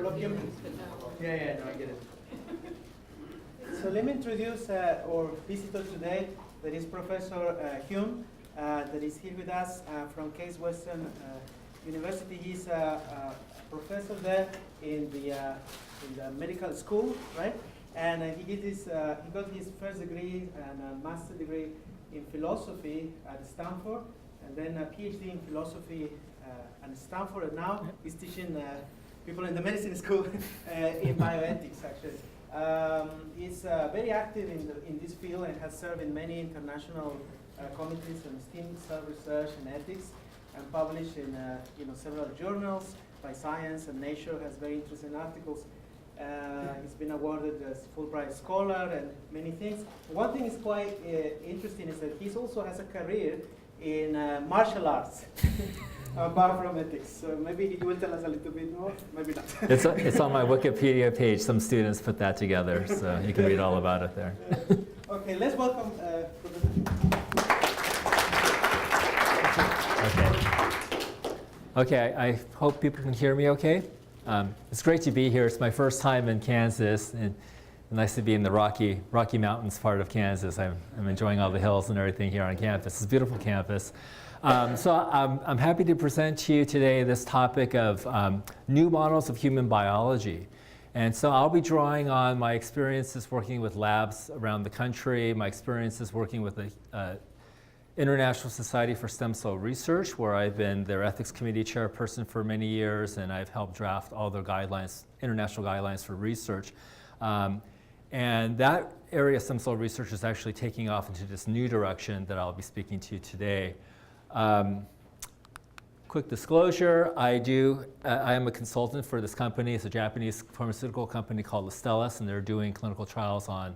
documents. Yeah, no, I get it. So let me introduce our visitor today. That is Professor Hyun, that is here with us from Case Western University. He's a professor there in the medical school, right? And he got his first degree and a master's degree in philosophy at Stanford, and then a PhD in philosophy at Stanford. And now he's teaching people in the medicine school in bioethics, actually. He's very active in this field and has served in many international committees on STEM, research, and ethics, and published in several journals by Science, and Nature has very interesting articles. He's been awarded as Fulbright Scholar and many things. One thing is quite interesting is that he also has a career in martial arts. Apart from ethics, so maybe you will tell us a little bit more, maybe not. It's on my Wikipedia page. Some students put that together, so you can read all about it there. Okay, let's welcome Professor. Okay, I hope people can hear me okay. It's great to be here. It's my first time in Kansas, and nice to be in the Rocky Mountains part of Kansas. I'm enjoying all the hills and everything here on campus. It's a beautiful campus. So I'm happy to present to you today this topic of new models of human biology. And so I'll be drawing on my experiences working with labs around the country, my experiences working with the International Society for Stem Cell Research, where I've been their ethics committee chairperson for many years, and I've helped draft all their guidelines, international guidelines for research. And that area of stem cell research is actually taking off into this new direction that I'll be speaking to today. Quick disclosure, I am a consultant for this company. It's a Japanese pharmaceutical company called Astellas, and they're doing clinical trials on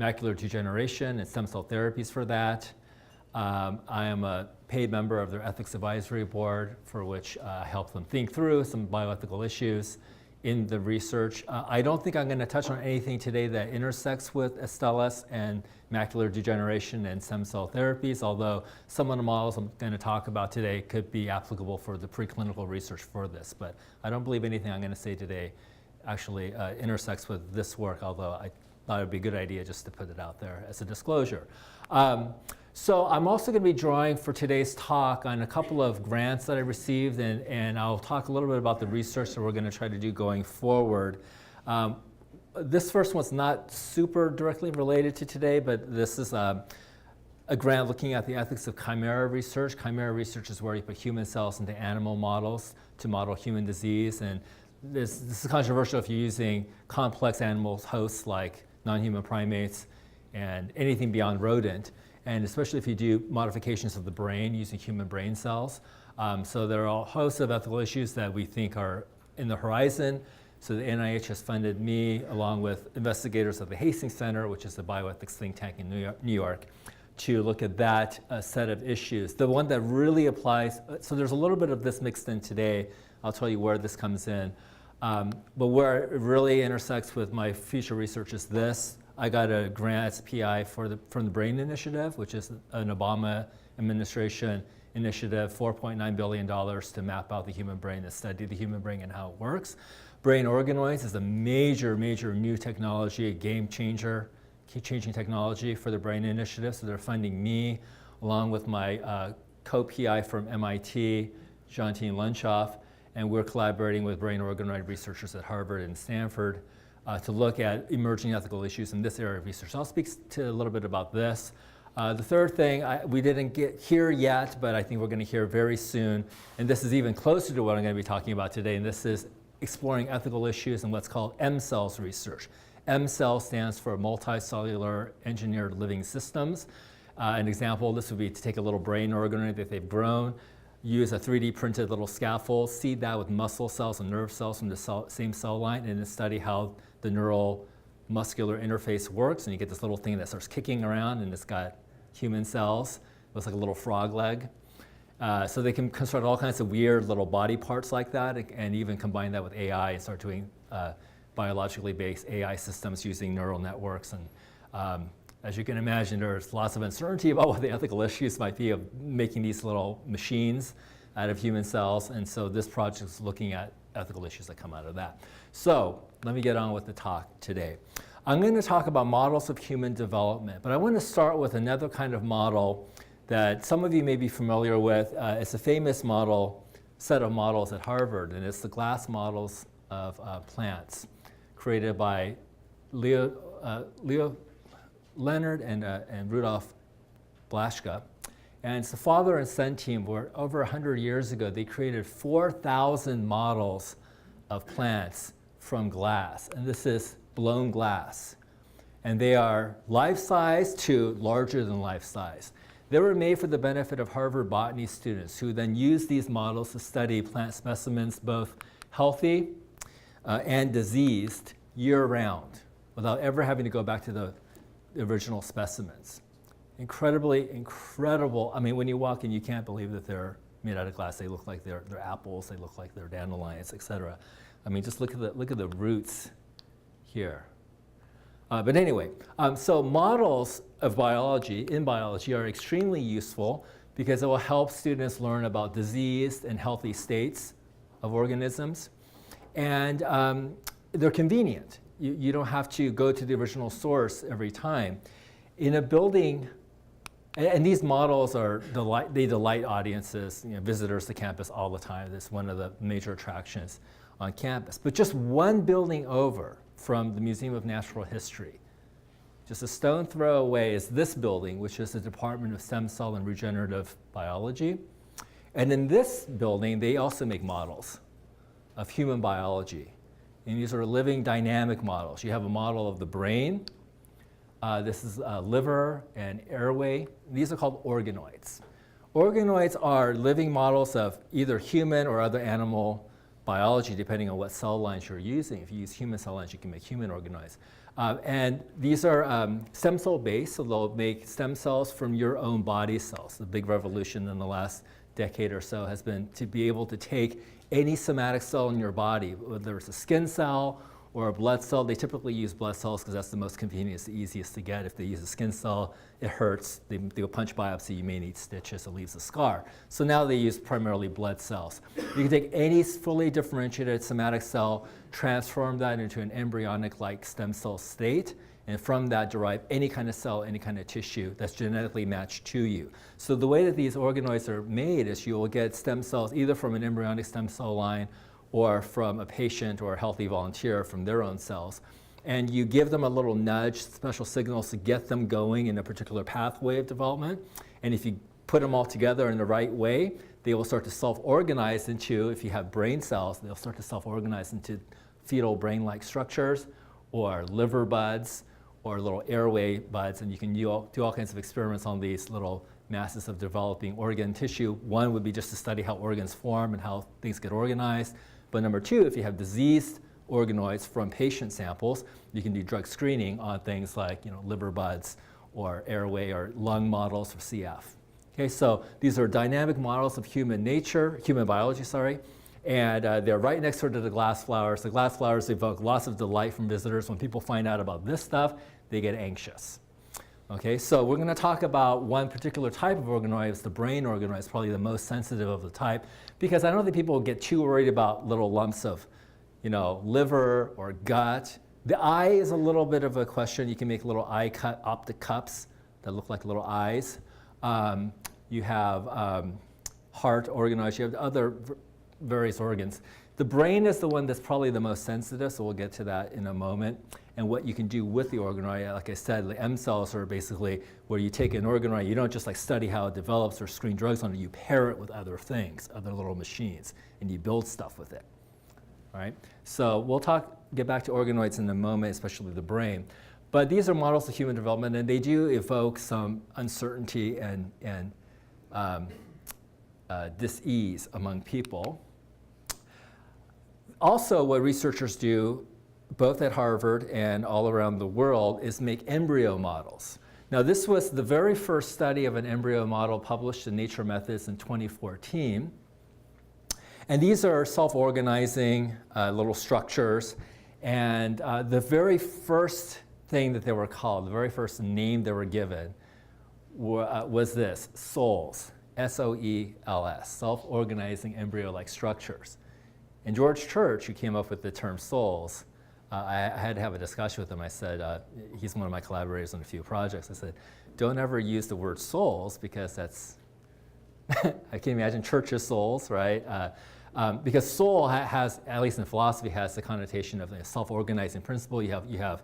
macular degeneration and stem cell therapies for that. I am a paid member of their ethics advisory board, for which I help them think through some bioethical issues in the research. I don't think I'm going to touch on anything today that intersects with Astellas and macular degeneration and stem cell therapies, although some of the models I'm going to talk about today could be applicable for the preclinical research for this. But I don't believe anything I'm going to say today actually intersects with this work, although I thought it would be a good idea just to put it out there as a disclosure. So I'm also going to be drawing for today's talk on a couple of grants that I received, and I'll talk a little bit about the research that we're going to try to do going forward. This first one's not super directly related to today, but this is a grant looking at the ethics of chimera research. Chimera research is where you put human cells into animal models to model human disease, and this is controversial if you're using complex animal hosts like non-human primates and anything beyond rodent, and especially if you do modifications of the brain using human brain cells. So there are a host of ethical issues that we think are in the horizon. So the NIH has funded me, along with investigators at the Hastings Center, which is the bioethics think tank in New York, to look at that set of issues. The one that really applies, so there's a little bit of this mixed in today. I'll tell you where this comes in. But where it really intersects with my future research is this. I got a grant as PI from the Brain Initiative, which is an Obama administration initiative, $4.9 billion to map out the human brain, to study the human brain and how it works. Brain organoids is a major new technology, a game-changing technology for the Brain Initiative. So they're funding me, along with my co-PI from MIT, Jean-Tine Lunshoff, and we're collaborating with brain organoid researchers at Harvard and Stanford to look at emerging ethical issues in this area of research. So I'll speak to a little bit about this. The third thing, we didn't get here yet, but I think we're going to hear very soon, and this is even closer to what I'm going to be talking about today, and this is exploring ethical issues in what's called M-cells research. M-cell stands for multicellular engineered living systems. An example of this would be to take a little brain organoid that they've grown, use a 3D printed little scaffold, seed that with muscle cells and nerve cells from the same cell line, and then study how the neural muscular interface works, and you get this little thing that starts kicking around, and it's got human cells. It looks like a little frog leg. So they can construct all kinds of weird little body parts like that, and even combine that with AI and start doing biologically based AI systems using neural networks. And as you can imagine, there's lots of uncertainty about what the ethical issues might be of making these little machines out of human cells, and so this project is looking at ethical issues that come out of that. So let me get on with the talk today. I'm going to talk about models of human development, but I want to start with another kind of model that some of you may be familiar with. It's a famous set of models at Harvard, and it's the glass models of plants created by Leonard and Rudolf Blaschka. And it's the father and son team where over 100 years ago, they created 4,000 models of plants from glass. And this is blown glass. And they are life-size to larger than life-size. They were made for the benefit of Harvard botany students who then used these models to study plant specimens, both healthy and diseased, year-round, without ever having to go back to the original specimens. Incredibly incredible. I mean, when you walk in, you can't believe that they're made out of glass. They look like they're apples. They look like they're dandelions, etc. I mean, just look at the roots here. But anyway, so models of biology in biology are extremely useful because it will help students learn about diseased and healthy states of organisms, and they're convenient. You don't have to go to the original source every time. In a building. And these models they delight audiences, visitors to campus all the time. That's one of the major attractions on campus. But just one building over from the Museum of Natural History, just a stone throw away, is this building, which is the Department of Stem Cell and Regenerative Biology. And in this building, they also make models of human biology. And these are living dynamic models. You have a model of the brain. This is liver and airway. These are called organoids. Organoids are living models of either human or other animal biology, depending on what cell lines you're using. If you use human cell lines, you can make human organoids. And these are stem cell based, so they'll make stem cells from your own body cells. The big revolution in the last decade or so has been to be able to take any somatic cell in your body, whether it's a skin cell or a blood cell. They typically use blood cells because that's the most convenient, it's the easiest to get. If they use a skin cell, it hurts. They do a punch biopsy, you may need stitches, it leaves a scar. So now they use primarily blood cells. You can take any fully differentiated somatic cell, transform that into an embryonic-like stem cell state, and from that derive any kind of cell, any kind of tissue that's genetically matched to you. So the way that these organoids are made is you will get stem cells either from an embryonic stem cell line or from a patient or a healthy volunteer from their own cells. And you give them a little nudge, special signals to get them going in a particular pathway of development. And if you put them all together in the right way, they will start to self-organize into, if you have brain cells, they'll start to self-organize into fetal brain-like structures or liver buds or little airway buds. And you can do all kinds of experiments on these little masses of developing organ tissue. One would be just to study how organs form and how things get organized. But number two, if you have diseased organoids from patient samples, you can do drug screening on things like liver buds or airway or lung models for CF. Okay, so these are dynamic models of human biology, and they're right next door to the glass flowers. The glass flowers evoke lots of delight from visitors. When people find out about this stuff, they get anxious. Okay, so we're going to talk about one particular type of organoid. It's the brain organoid. It's probably the most sensitive of the type, because I don't think people get too worried about little lumps of, liver or gut. The eye is a little bit of a question. You can make little optic cups that look like little eyes. You have heart organoids. You have other various organs. The brain is the one that's probably the most sensitive, so we'll get to that in a moment. And what you can do with the organoid, like I said, the M cells are basically where you take an organoid, you don't just study how it develops or screen drugs on it, you pair it with other things, other little machines, and you build stuff with it. All right? So we'll get back to organoids in a moment, especially the brain. But these are models of human development, and they do evoke some uncertainty and dis-ease among people. Also, what researchers do, both at Harvard and all around the world, is make embryo models. Now, this was the very first study of an embryo model published in Nature Methods in 2014. And these are self-organizing little structures. And the very first thing that they were called, the very first name they were given was this, souls. SOELS, self-organizing embryo-like structures. And George Church, who came up with the term souls, I had to have a discussion with him. I said, he's one of my collaborators on a few projects. I said, don't ever use the word souls because that's, I can imagine church's souls, right? Because soul has, at least in philosophy, has the connotation of a self-organizing principle. You have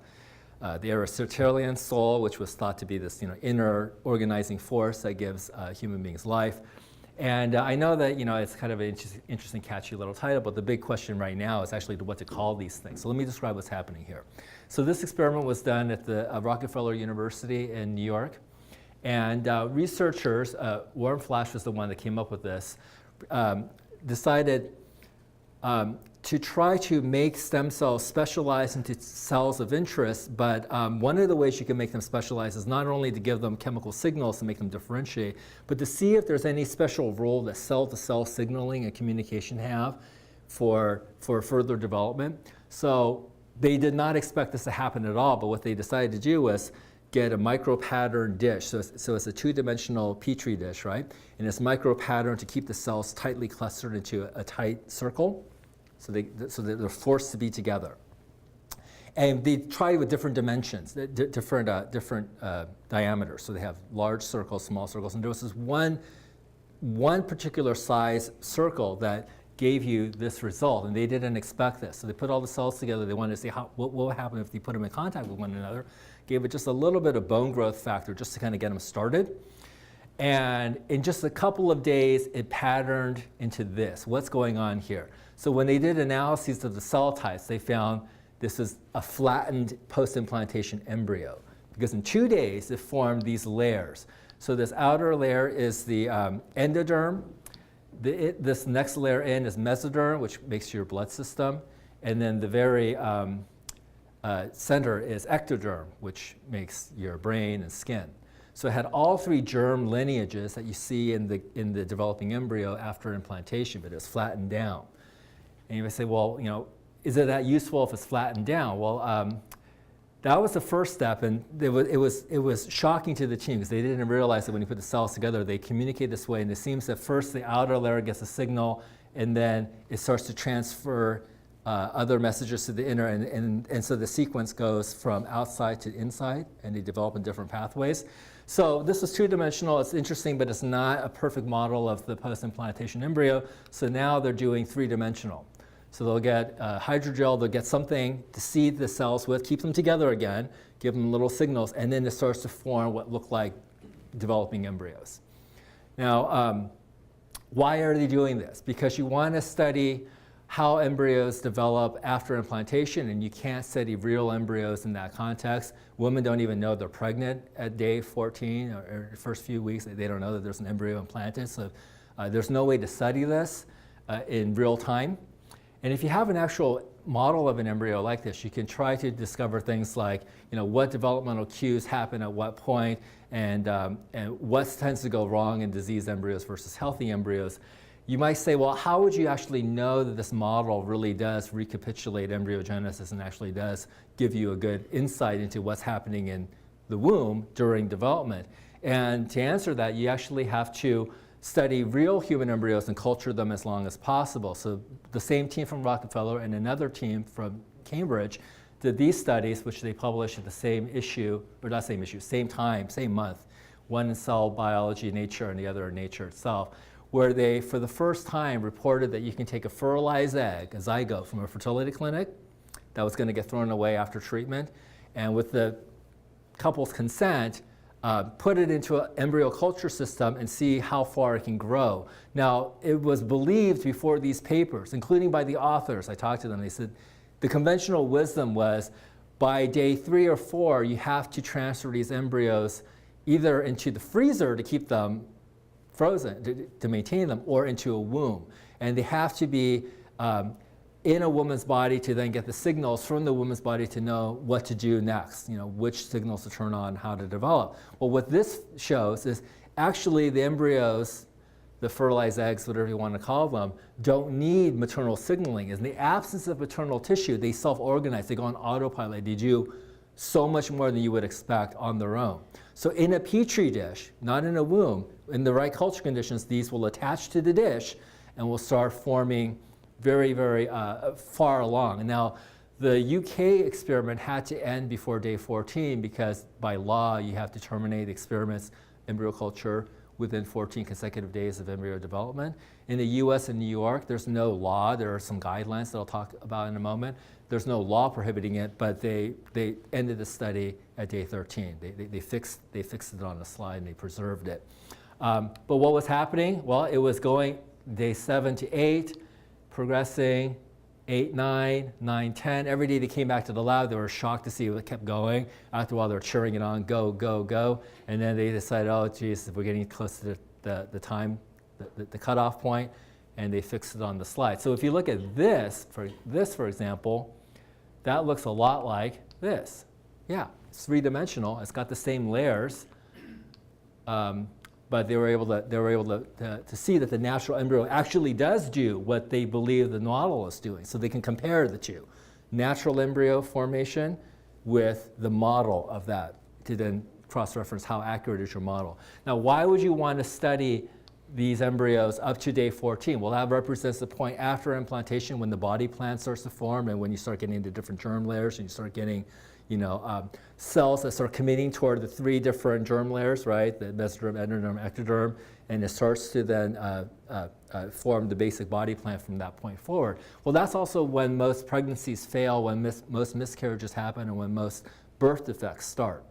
the Aristotelian soul, which was thought to be this inner organizing force that gives human beings life. And I know that it's kind of an interesting, catchy little title, but the big question right now is actually what to call these things. So let me describe what's happening here. So this experiment was done at the Rockefeller University in New York. And researchers, Warren Flash was the one that came up with this, decided to try to make stem cells specialize into cells of interest, but one of the ways you can make them specialize is not only to give them chemical signals to make them differentiate, but to see if there's any special role that cell-to-cell signaling and communication have for further development. So they did not expect this to happen at all, but what they decided to do was get a micro-pattern dish. So it's a two-dimensional Petri dish, right? And it's micro-pattern to keep the cells tightly clustered into a tight circle. So they're forced to be together. And they try with different dimensions, different diameters. So they have large circles, small circles. And there was this one particular size circle that gave you this result. And they didn't expect this. So they put all the cells together. They wanted to see what would happen if they put them in contact with one another. Gave it just a little bit of bone growth factor just to kind of get them started. And in just a couple of days, it patterned into this. What's going on here? So when they did analyses of the cell types, they found this is a flattened post-implantation embryo. Because in 2 days, it formed these layers. So this outer layer is the endoderm. This next layer in is mesoderm, which makes your blood system. And then the very center is ectoderm, which makes your brain and skin. So it had all three germ lineages that you see in the developing embryo after implantation, but it was flattened down. And you may say, well, is it that useful if it's flattened down? Well, that was the first step, and it was shocking to the team because they didn't realize that when you put the cells together, they communicate this way, and it seems that first the outer layer gets a signal, and then it starts to transfer other messages to the inner, and so the sequence goes from outside to inside, and they develop in different pathways. So this is two-dimensional. It's interesting, but it's not a perfect model of the post-implantation embryo. So now they're doing three-dimensional. So they'll get hydrogel, they'll get something to seed the cells with, keep them together again, give them little signals, and then it starts to form what look like developing embryos. Now, why are they doing this? Because you want to study how embryos develop after implantation, and you can't study real embryos in that context. Women don't even know they're pregnant at day 14 or the first few weeks. They don't know that there's an embryo implanted, so there's no way to study this in real time. And if you have an actual model of an embryo like this, you can try to discover things like, what developmental cues happen at what point, and what tends to go wrong in diseased embryos versus healthy embryos. You might say, well, how would you actually know that this model really does recapitulate embryogenesis and actually does give you a good insight into what's happening in the womb during development? And to answer that, you actually have to study real human embryos and culture them as long as possible. So the same team from Rockefeller and another team from Cambridge did these studies, which they published at the same issue, or not same issue, same time, same month, one in Cell Biology Nature and the other in Nature itself, where they, for the first time, reported that you can take a fertilized egg, a zygote, from a fertility clinic that was going to get thrown away after treatment, and with the couple's consent, put it into an embryo culture system and see how far it can grow. Now, it was believed before these papers, including by the authors, I talked to them, they said the conventional wisdom was by day 3 or 4, you have to transfer these embryos either into the freezer to keep them frozen, to maintain them, or into a womb. And they have to be in a woman's body to then get the signals from the woman's body to know what to do next, which signals to turn on, how to develop. Well, what this shows is actually the embryos, the fertilized eggs, whatever you want to call them, don't need maternal signaling. In the absence of maternal tissue, they self-organize, they go on autopilot, they do so much more than you would expect on their own. So in a petri dish, not in a womb, in the right culture conditions, these will attach to the dish and will start forming very, very far along. And now, the UK experiment had to end before day 14 because by law you have to terminate the experiments, embryo culture, within 14 consecutive days of embryo development. In the US and New York, there's no law. There are some guidelines that I'll talk about in a moment. There's no law prohibiting it, but they ended the study at day 13. They fixed it on the slide and they preserved it. But what was happening? Well, it was going day 7 to 8, progressing, 8, 9, 9, 10. Every day they came back to the lab, they were shocked to see it kept going. After a while, they were cheering it on, go, go, go. And then they decided, oh, geez, we're getting close to the time, the cutoff point, and they fixed it on the slide. So if you look at this, for example, that looks a lot like this. Yeah, it's three-dimensional. It's got the same layers. But they were able to see that the natural embryo actually does do what they believe the model is doing. So they can compare the two, natural embryo formation with the model of that to then cross-reference how accurate is your model. Now, why would you want to study these embryos up to day 14? Well, that represents the point after implantation when the body plan starts to form and when you start getting into different germ layers and you start getting cells that start committing toward the 3 different germ layers, right? The mesoderm, endoderm, ectoderm, and it starts to then form the basic body plan from that point forward. Well, that's also when most pregnancies fail, when most miscarriages happen, and when most birth defects start.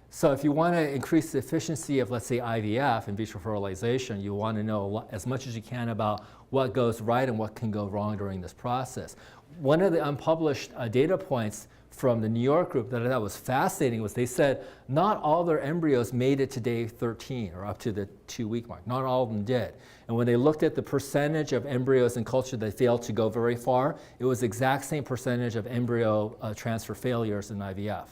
So if you want to increase the efficiency of, let's say, IVF, in vitro fertilization, you want to know as much as you can about what goes right and what can go wrong during this process. One of the unpublished data points from the New York group that I thought was fascinating was they said not all their embryos made it to day 13 or up to the 2-week mark. Not all of them did. And when they looked at the percentage of embryos in culture that failed to go very far, it was the exact same percentage of embryo transfer failures in IVF.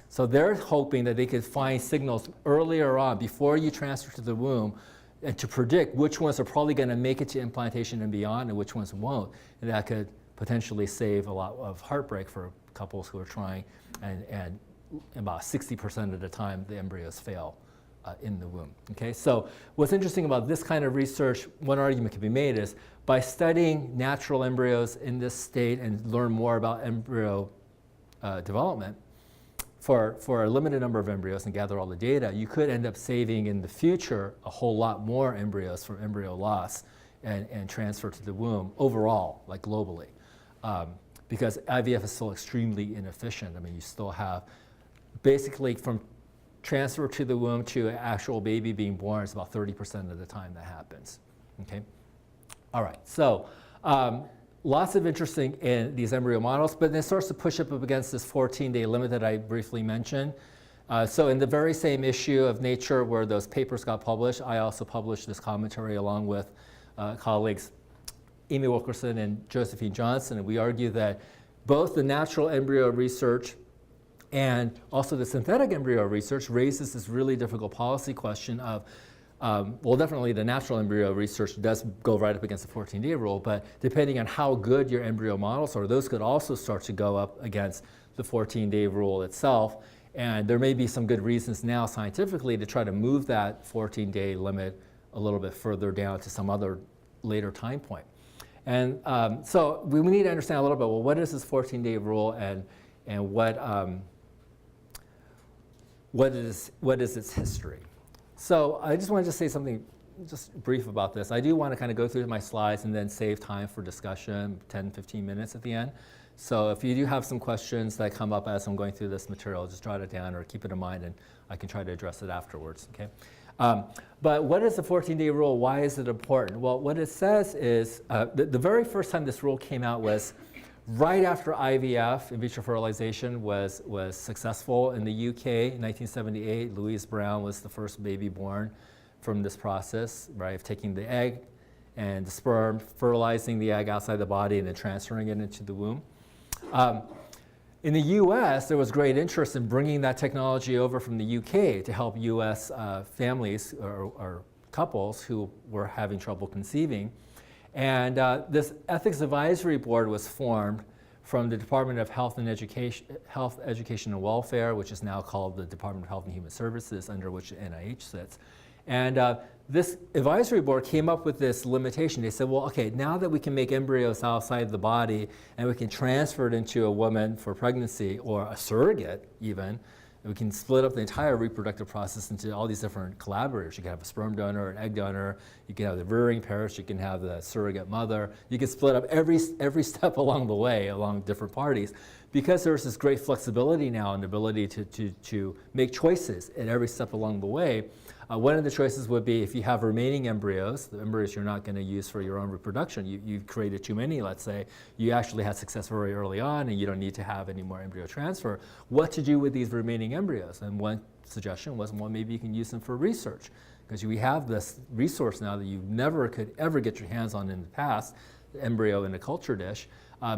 So they're hoping that they could find signals earlier on before you transfer to the womb and to predict which ones are probably going to make it to implantation and beyond and which ones won't. And that could potentially save a lot of heartbreak for couples who are trying, and about 60% of the time the embryos fail in the womb. Okay, so what's interesting about this kind of research, one argument can be made is by studying natural embryos in this state and learn more about embryo development for a limited number of embryos and gather all the data, you could end up saving in the future a whole lot more embryos from embryo loss and transfer to the womb overall, like globally. Because IVF is still extremely inefficient. I mean, you still have basically from transfer to the womb to an actual baby being born is about 30% of the time that happens. Okay? All right, so lots of interesting in these embryo models, but it starts to push up against this 14-day limit that I briefly mentioned. So in the very same issue of Nature where those papers got published, I also published this commentary along with colleagues Amy Wilkerson and Josephine Johnson, and we argue that both the natural embryo research and also the synthetic embryo research raises this really difficult policy question of, well, definitely the natural embryo research does go right up against the 14-day rule, but depending on how good your embryo models are, those could also start to go up against the 14-day rule itself. And there may be some good reasons now scientifically to try to move that 14-day limit a little bit further down to some other later time point. And so we need to understand a little bit, well, what is this 14-day rule and what is its history? So I just wanted to say something just brief about this. I do want to kind of go through my slides and then save time for discussion, 10, 15 minutes at the end. So if you do have some questions that come up as I'm going through this material, just jot it down or keep it in mind and I can try to address it afterwards, okay? But what is the 14-day rule? Why is it important? Well, what it says is, the very first time this rule came out was right after IVF, in vitro fertilization, was successful in the UK in 1978. Louise Brown was the first baby born from this process, right, of taking the egg and the sperm, fertilizing the egg outside the body, and then transferring it into the womb. In the US, there was great interest in bringing that technology over from the UK to help US families or couples who were having trouble conceiving. And this ethics advisory board was formed from the Department of Health, Education and Welfare, which is now called the Department of Health and Human Services, under which NIH sits. And this advisory board came up with this limitation. They said, well, okay, now that we can make embryos outside the body and we can transfer it into a woman for pregnancy, or a surrogate even, we can split up the entire reproductive process into all these different collaborators. You can have a sperm donor, an egg donor, you can have the rearing parents, you can have the surrogate mother. You can split up every step along the way, along different parties, because there's this great flexibility now and ability to make choices at every step along the way. One of the choices would be, if you have remaining embryos, the embryos you're not going to use for your own reproduction, you created too many, let's say, you actually had success very early on and you don't need to have any more embryo transfer, what to do with these remaining embryos? And one suggestion was, well, maybe you can use them for research, because we have this resource now that you never could ever get your hands on in the past, the embryo in a culture dish.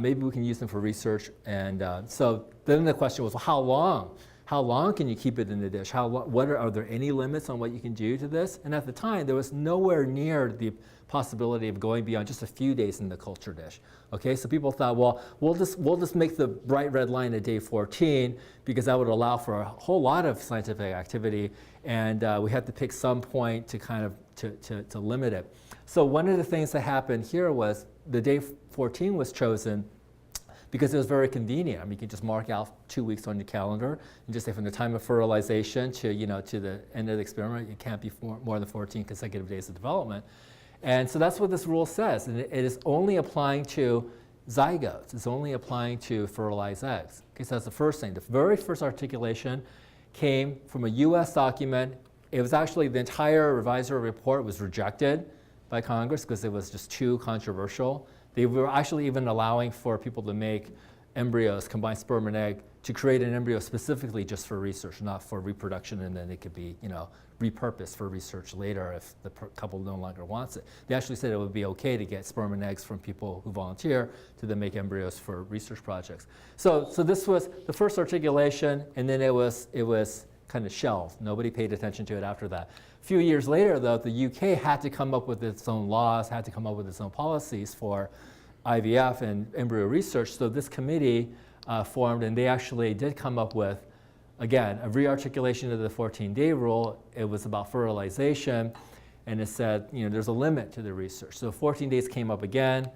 Maybe we can use them for research. And so then the question was, well, how long? How long can you keep it in the dish? Are there any limits on what you can do to this? And at the time, there was nowhere near the possibility of going beyond just a few days in the culture dish. Okay, so people thought, well, we'll just make the bright red line at day 14, because that would allow for a whole lot of scientific activity, and we had to pick some point to kind of to limit it. So one of the things that happened here was the day 14 was chosen because it was very convenient. I mean, you can just mark out 2 weeks on your calendar and just say from the time of fertilization to the end of the experiment, it can't be more than 14 consecutive days of development. And so that's what this rule says, and it is only applying to zygotes. It's only applying to fertilized eggs. Okay, so that's the first thing. The very first articulation came from a US document. It was actually, the entire advisory report was rejected by Congress because it was just too controversial. They were actually even allowing for people to make embryos, combined sperm and egg, to create an embryo specifically just for research, not for reproduction, and then it could be, repurposed for research later if the couple no longer wants it. They actually said it would be okay to get sperm and eggs from people who volunteer to then make embryos for research projects. So this was the first articulation, and then it was kind of shelved. Nobody paid attention to it after that. A few years later, though, the UK had to come up with its own laws, had to come up with its own policies for IVF and embryo research. So this committee formed, and they actually did come up with, again, a re-articulation of the 14-day rule. It was about fertilization, and it said, there's a limit to the research. So 14 days came up again,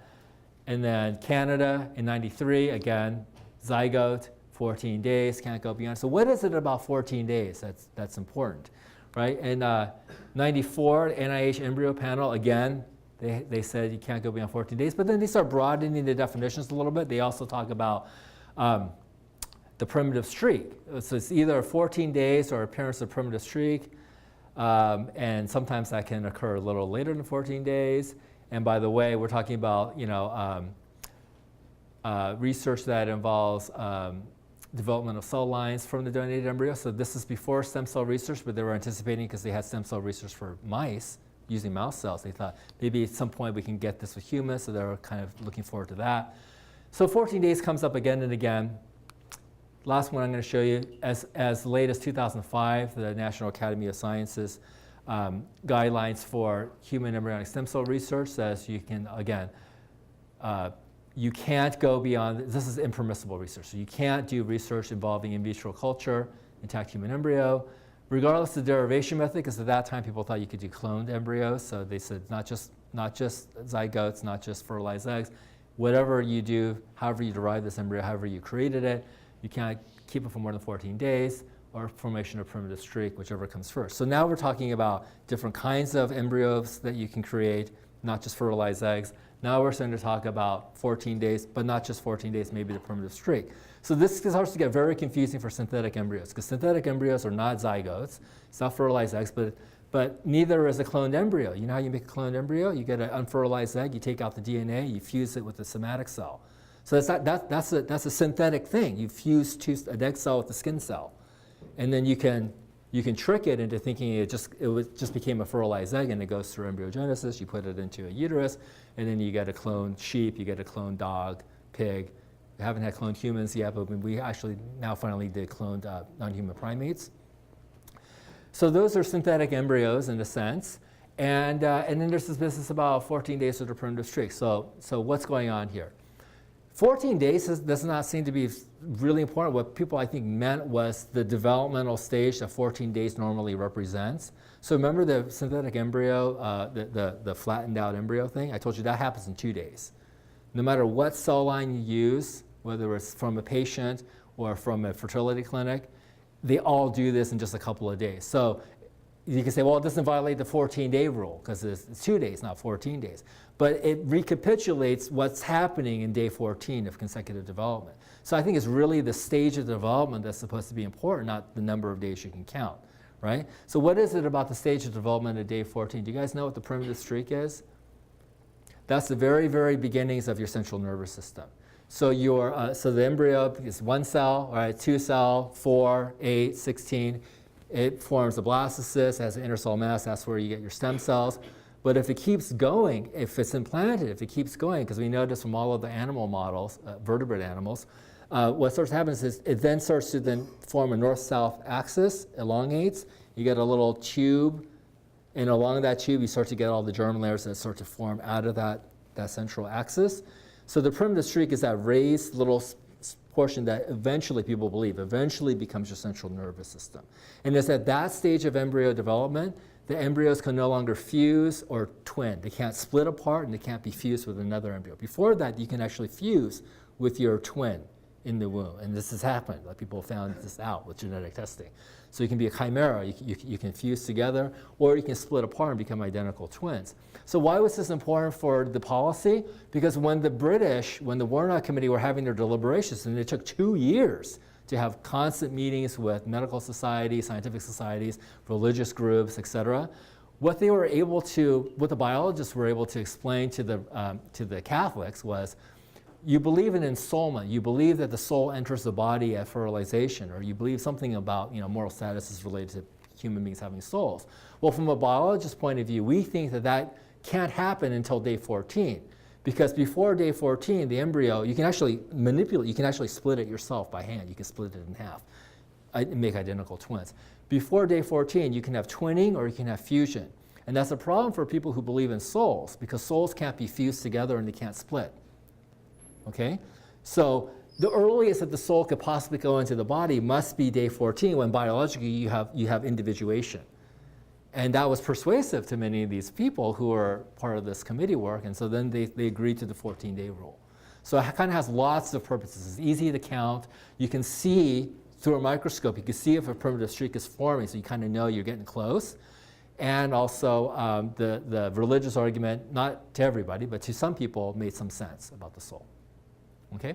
and then Canada in '93, again, zygote, 14 days, can't go beyond. So what is it about 14 days that's important, right? In '94, NIH embryo panel, again, they said you can't go beyond 14 days, but then they start broadening the definitions a little bit. They also talk about the primitive streak. So it's either 14 days or appearance of primitive streak, and sometimes that can occur a little later than 14 days. And by the way, we're talking about research that involves development of cell lines from the donated embryo. So this is before stem cell research, but they were anticipating, because they had stem cell research for mice, using mouse cells. They thought maybe at some point we can get this with humans, so they were kind of looking forward to that. So 14 days comes up again and again. Last one I'm going to show you, as late as 2005, the National Academy of Sciences guidelines for human embryonic stem cell research says you can, again, you can't go beyond, this is impermissible research. So you can't do research involving in vitro culture, intact human embryo, regardless of the derivation method, because at that time people thought you could do cloned embryos. So they said not just zygotes, not just fertilized eggs, whatever you do, however you derive this embryo, however you created it, you can't keep it for more than 14 days, or formation of primitive streak, whichever comes first. So now we're talking about different kinds of embryos that you can create, not just fertilized eggs. Now we're starting to talk about 14 days, but not just 14 days, maybe the primitive streak. So this starts to get very confusing for synthetic embryos, because synthetic embryos are not zygotes, it's not fertilized eggs, but neither is a cloned embryo. You know how you make a cloned embryo? You get an unfertilized egg, you take out the DNA, you fuse it with a somatic cell. So that's a synthetic thing. You fuse an egg cell with a skin cell, and then you can trick it into thinking it just became a fertilized egg, and it goes through embryogenesis. You put it into a uterus, and then you get a cloned sheep, you get a cloned dog, pig. We haven't had cloned humans yet, but we actually now finally did cloned non-human primates. So those are synthetic embryos in a sense, and then there's this business about 14 days of the primitive streak. So what's going on here? 14 days does not seem to be really important. What people, I think, meant was the developmental stage that 14 days normally represents. So remember the synthetic embryo, the flattened out embryo thing? I told you that happens in 2 days. No matter what cell line you use, whether it's from a patient or from a fertility clinic, they all do this in just a couple of days. So you can say, well, it doesn't violate the 14-day rule because it's 2 days, not 14 days. But it recapitulates what's happening in day 14 of consecutive development. So I think it's really the stage of development that's supposed to be important, not the number of days you can count, right? So what is it about the stage of development at day 14? Do you guys know what the primitive streak is? That's the very, very beginnings of your central nervous system. So so the embryo is 1 cell, all right, 2 cell, 4, 8, 16. It forms a blastocyst, has an inner cell mass, that's where you get your stem cells. But if it keeps going, if it's implanted, if it keeps going, because we notice from all of the animal models, vertebrate animals, what starts to happen is it then starts to then form a north-south axis, elongates. You get a little tube, and along that tube you start to get all the germ layers that start to form out of that central axis. So the primitive streak is that raised little portion that eventually, people believe, eventually becomes your central nervous system. And it's at that stage of embryo development, the embryos can no longer fuse or twin. They can't split apart and they can't be fused with another embryo. Before that, you can actually fuse with your twin in the womb. And this has happened. Like, people found this out with genetic testing. So you can be a chimera, you can fuse together, or you can split apart and become identical twins. So why was this important for the policy? Because when the British, when the Warnock Committee were having their deliberations, and it took 2 years to have constant meetings with medical societies, scientific societies, religious groups, etc., what they were able to, what the biologists were able to explain to the Catholics was, you believe in ensoulment, you believe that the soul enters the body at fertilization, or you believe something about, moral status is related to human beings having souls. Well, from a biologist's point of view, we think that that can't happen until day 14. Because before day 14, the embryo, you can actually manipulate, you can actually split it yourself by hand. You can split it in half and make identical twins. Before day 14, you can have twinning or you can have fusion. And that's a problem for people who believe in souls, because souls can't be fused together and they can't split. Okay? So the earliest that the soul could possibly go into the body must be day 14, when biologically you have individuation. And that was persuasive to many of these people who are part of this committee work, and so then they agreed to the 14-day rule. So it kind of has lots of purposes. It's easy to count. You can see through a microscope, you can see if a primitive streak is forming, so you kind of know you're getting close. And also the religious argument, not to everybody, but to some people, made some sense about the soul. Okay?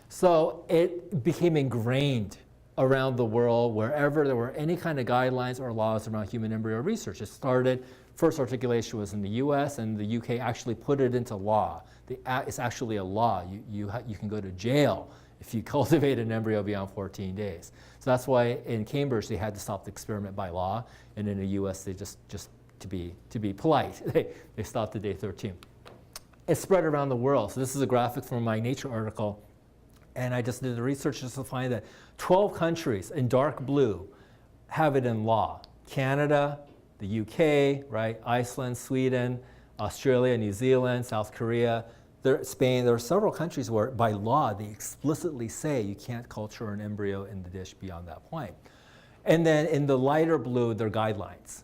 So it became ingrained around the world, wherever there were any kind of guidelines or laws around human embryo research. It started, first articulation was in the US, and the UK actually put it into law. It's actually a law. You can go to jail if you cultivate an embryo beyond 14 days. So that's why in Cambridge they had to stop the experiment by law, and in the US they just to be polite, they stopped at day 13. It spread around the world. So this is a graphic from my Nature article. And I just did the research just to find that 12 countries in dark blue have it in law. Canada, the UK, right? Iceland, Sweden, Australia, New Zealand, South Korea, Spain. There are several countries where by law they explicitly say you can't culture an embryo in the dish beyond that point. And then in the lighter blue, there are guidelines.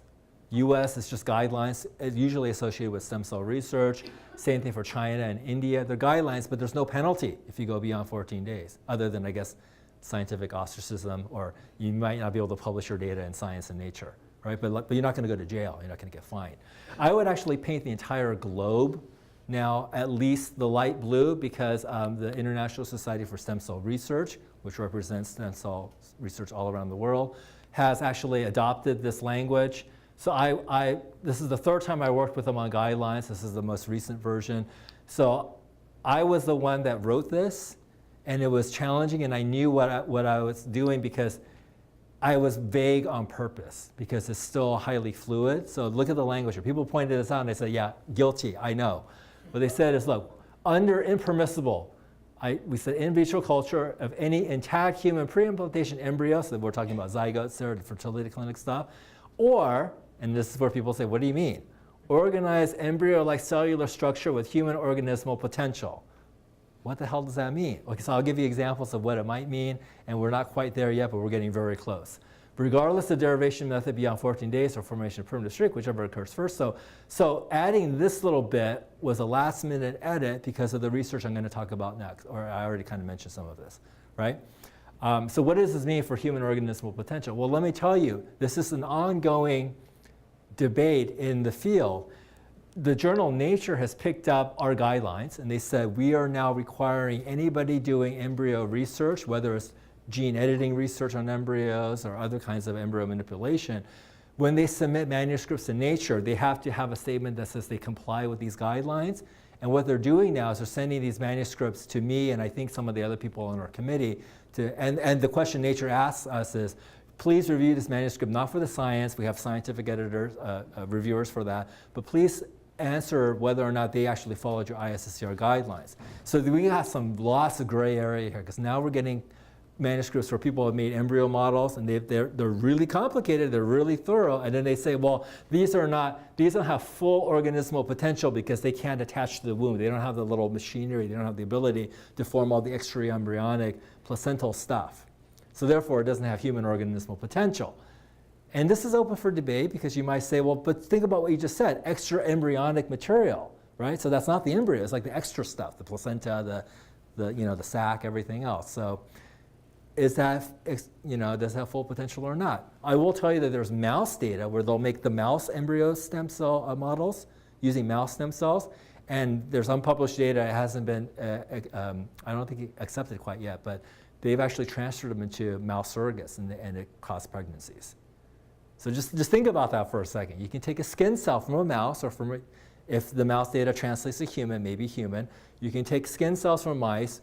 US is just guidelines, usually associated with stem cell research. Same thing for China and India. They're guidelines, but there's no penalty if you go beyond 14 days, other than, I guess, scientific ostracism, or you might not be able to publish your data in Science and Nature, right? But you're not going to go to jail. You're not going to get fined. I would actually paint the entire globe now, at least the light blue, because the International Society for Stem Cell Research, which represents stem cell research all around the world, has actually adopted this language. So this is the third time I worked with them on guidelines. This is the most recent version. So I was the one that wrote this, and it was challenging, and I knew what I was doing because I was vague on purpose, because it's still highly fluid. So look at the language. People pointed this out, and they said, yeah, guilty, I know. What they said is, look, under impermissible, we said in vitro culture of any intact human pre-implantation embryo, so we're talking about zygotes there, the fertility clinic stuff, or, and this is where people say, what do you mean? Organized embryo-like cellular structure with human organismal potential. What the hell does that mean? Okay, so I'll give you examples of what it might mean, and we're not quite there yet, but we're getting very close. Regardless of derivation method beyond 14 days or formation of primitive streak, whichever occurs first. So adding this little bit was a last minute edit because of the research I'm going to talk about next, or I already kind of mentioned some of this, right? So what does this mean for human organismal potential? Well, let me tell you, this is an ongoing debate in the field. The journal Nature has picked up our guidelines, and they said we are now requiring anybody doing embryo research, whether it's gene editing research on embryos or other kinds of embryo manipulation, when they submit manuscripts to Nature, they have to have a statement that says they comply with these guidelines. And what they're doing now is they're sending these manuscripts to me and I think some of the other people on our committee. And the question Nature asks us is, please review this manuscript, not for the science, we have scientific editors, reviewers for that, but please answer whether or not they actually followed your ISSCR guidelines. So we have lots of gray area here, because now we're getting manuscripts where people have made embryo models, and they're really complicated, they're really thorough, and then they say, well, these don't have full organismal potential because they can't attach to the womb. They don't have the little machinery, they don't have the ability to form all the extraembryonic placental stuff. So therefore, it doesn't have human organismal potential. And this is open for debate because you might say, well, but think about what you just said, extra embryonic material, right? So that's not the embryo, it's like the extra stuff, the placenta, the sac, everything else. So is that, does that have full potential or not? I will tell you that there's mouse data where they'll make the mouse embryo stem cell models using mouse stem cells. And there's unpublished data, it hasn't been, I don't think accepted quite yet, but they've actually transferred them into mouse surrogates and it caused pregnancies. So just think about that for a second. You can take a skin cell from a mouse, or if the mouse data translates to human, maybe human, you can take skin cells from mice,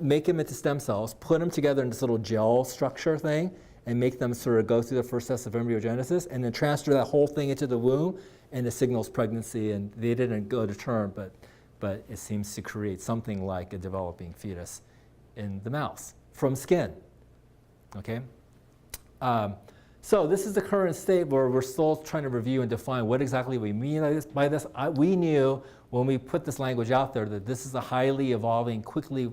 make them into stem cells, put them together in this little gel structure thing, and make them sort of go through the first steps of embryogenesis, and then transfer that whole thing into the womb, and it signals pregnancy. And they didn't go to term, but it seems to create something like a developing fetus in the mouse from skin. Okay. So this is the current state where we're still trying to review and define what exactly we mean by this. We knew when we put this language out there that this is a highly evolving,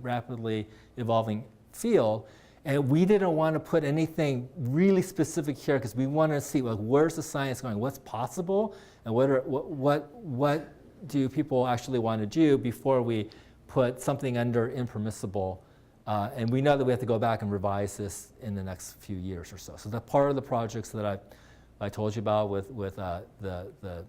rapidly evolving field. And we didn't want to put anything really specific here because we wanted to see, like, where's the science going? What's possible? And what do people actually want to do before we put something under impermissible? And we know that we have to go back and revise this in the next few years or so. So that's part of the projects that I told you about with the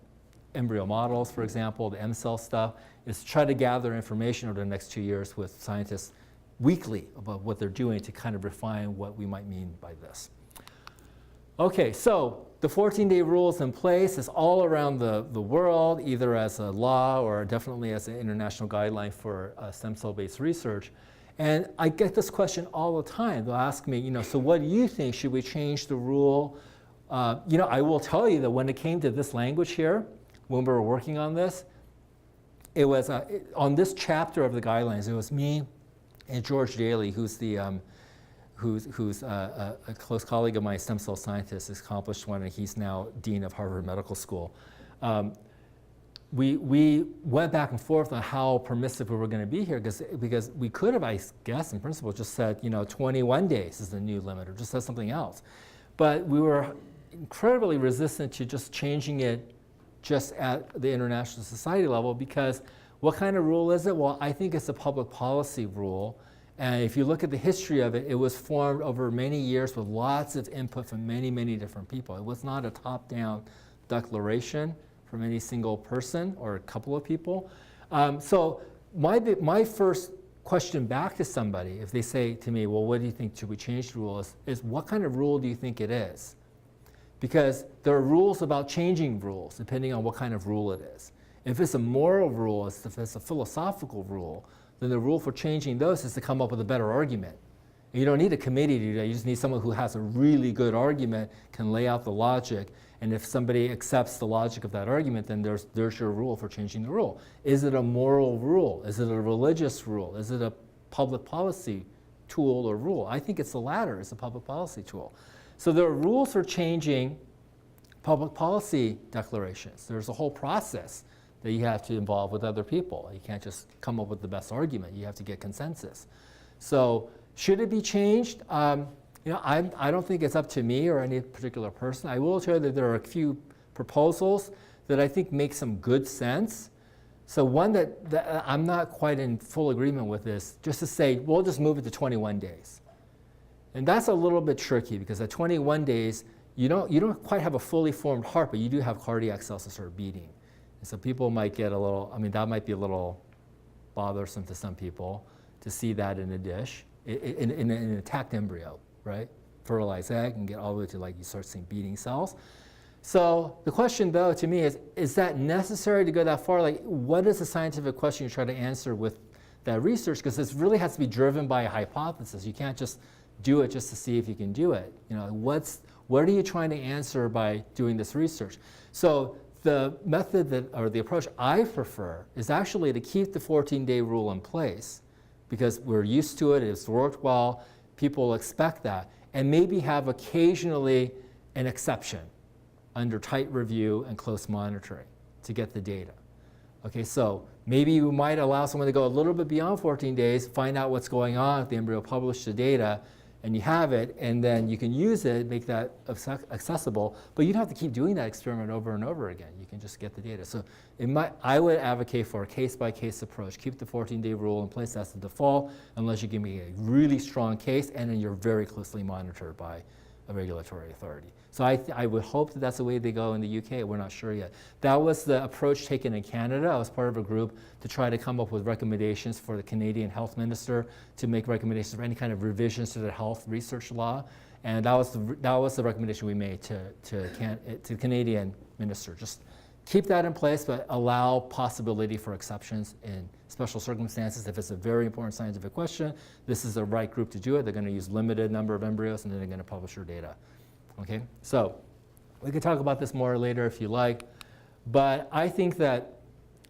embryo models, for example, the M-cell stuff, is to try to gather information over the next 2 years with scientists weekly about what they're doing to kind of refine what we might mean by this. Okay, so the 14-day rule is in place. It's all around the world, either as a law or definitely as an international guideline for stem cell-based research. And I get this question all the time. They'll ask me, so what do you think? Should we change the rule? I will tell you that when it came to this language here, when we were working on this, it was on this chapter of the guidelines, it was me and George Daly, who's a close colleague of mine, stem cell scientist, accomplished one, and he's now dean of Harvard Medical School. We went back and forth on how permissive we were going to be here, because we could have, I guess, in principle, just said 21 days is the new limit, or just said something else. But we were incredibly resistant to just changing it just at the international society level, because what kind of rule is it? Well, I think it's a public policy rule. And if you look at the history of it, it was formed over many years with lots of input from many, many different people. It was not a top-down declaration from any single person or a couple of people. So my first question back to somebody, if they say to me, well, what do you think, should we change the rule, is what kind of rule do you think it is? Because there are rules about changing rules, depending on what kind of rule it is. If it's a moral rule, if it's a philosophical rule, then the rule for changing those is to come up with a better argument. And you don't need a committee to do that. You just need someone who has a really good argument, can lay out the logic, and if somebody accepts the logic of that argument, then there's your rule for changing the rule. Is it a moral rule? Is it a religious rule? Is it a public policy tool or rule? I think it's the latter. It's a public policy tool. So there are rules for changing public policy declarations. There's a whole process that you have to involve with other people. You can't just come up with the best argument. You have to get consensus. So should it be changed? You know, I don't think it's up to me or any particular person. I will tell you that there are a few proposals that I think make some good sense. So one that I'm not quite in full agreement with is just to say, we'll just move it to 21 days. And that's a little bit tricky because at 21 days, you don't quite have a fully formed heart, but you do have cardiac cells that start beating. And so people might get a little, I mean, that might be a little bothersome to some people to see that in a dish, in an intact embryo, right? Fertilized egg and get all the way to like you start seeing beating cells. So the question though to me is that necessary to go that far? Like what is the scientific question you try to answer with that research? Because this really has to be driven by a hypothesis. You can't just do it just to see if you can do it. You know, what are you trying to answer by doing this research? So the method that, or the approach I prefer is actually to keep the 14-day rule in place because we're used to it, it's worked well, people expect that, and maybe have occasionally an exception under tight review and close monitoring to get the data. Okay, so maybe you might allow someone to go a little bit beyond 14 days, find out what's going on if the embryo published the data, and you have it, and then you can use it, make that accessible, but you don't have to keep doing that experiment over and over again. You can just get the data. So I would advocate for a case-by-case approach. Keep the 14-day rule in place as the default, unless you give me a really strong case, and then you're very closely monitored by a regulatory authority. So I would hope that that's the way they go in the UK. We're not sure yet. That was the approach taken in Canada. I was part of a group to try to come up with recommendations for the Canadian Health Minister to make recommendations for any kind of revisions to the health research law. And that was the recommendation we made to the Canadian minister. Just keep that in place, but allow possibility for exceptions in special circumstances. If it's a very important scientific question, this is the right group to do it. They're going to use limited number of embryos, and then they're going to publish their data. Okay, so we can talk about this more later if you like, but I think that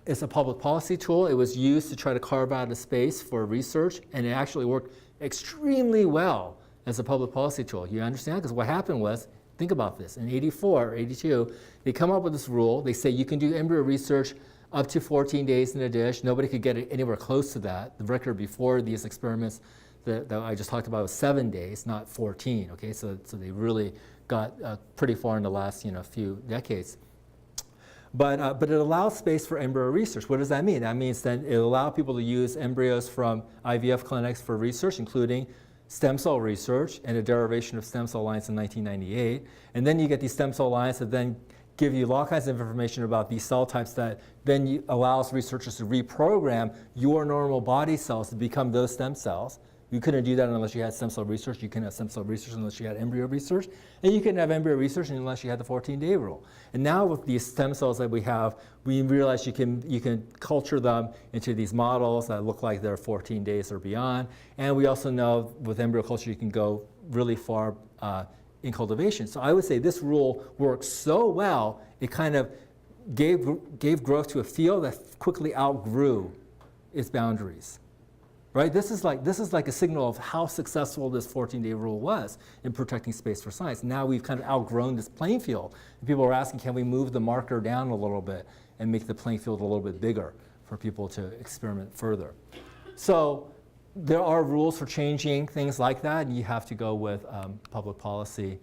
it's a public policy tool. It was used to try to carve out a space for research, and it actually worked extremely well as a public policy tool. You understand? Because what happened was, think about this, in 84 or 82, they come up with this rule. They say you can do embryo research up to 14 days in a dish. Nobody could get it anywhere close to that. The record before these experiments that I just talked about was 7 days, not 14, okay? So they really got pretty far in the last few decades. But it allows space for embryo research. What does that mean? That means that it allows people to use embryos from IVF clinics for research, including stem cell research and a derivation of stem cell lines in 1998. And then you get these stem cell lines that then give you all kinds of information about these cell types that then allows researchers to reprogram your normal body cells to become those stem cells. You couldn't do that unless you had stem cell research. You couldn't have stem cell research unless you had embryo research. And you couldn't have embryo research unless you had the 14-day rule. And now with these stem cells that we have, we realize you can culture them into these models that look like they're 14 days or beyond. And we also know with embryo culture, you can go really far in cultivation. So I would say this rule works so well, it kind of gave growth to a field that quickly outgrew its boundaries. Right? This is like a signal of how successful this 14-day rule was in protecting space for science. Now we've kind of outgrown this playing field. And people are asking, can we move the marker down a little bit and make the playing field a little bit bigger for people to experiment further? So there are rules for changing things like that, and you have to go with public policy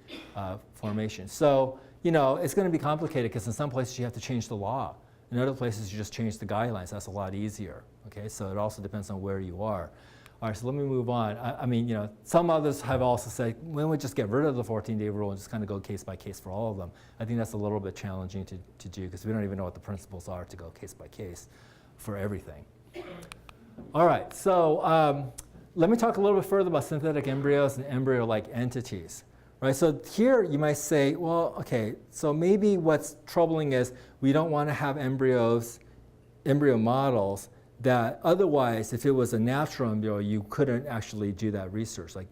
formation. So, it's going to be complicated because in some places you have to change the law. In other places, you just change the guidelines. That's a lot easier. Okay, so it also depends on where you are. All right, so let me move on. I mean, some others have also said, why don't we just get rid of the 14-day rule and just kind of go case by case for all of them? I think that's a little bit challenging to do because we don't even know what the principles are to go case by case for everything. All right, so let me talk a little bit further about synthetic embryos and embryo-like entities. Right, so here you might say, well, okay, so maybe what's troubling is we don't want to have embryo models that otherwise, if it was a natural embryo, you couldn't actually do that research. Like,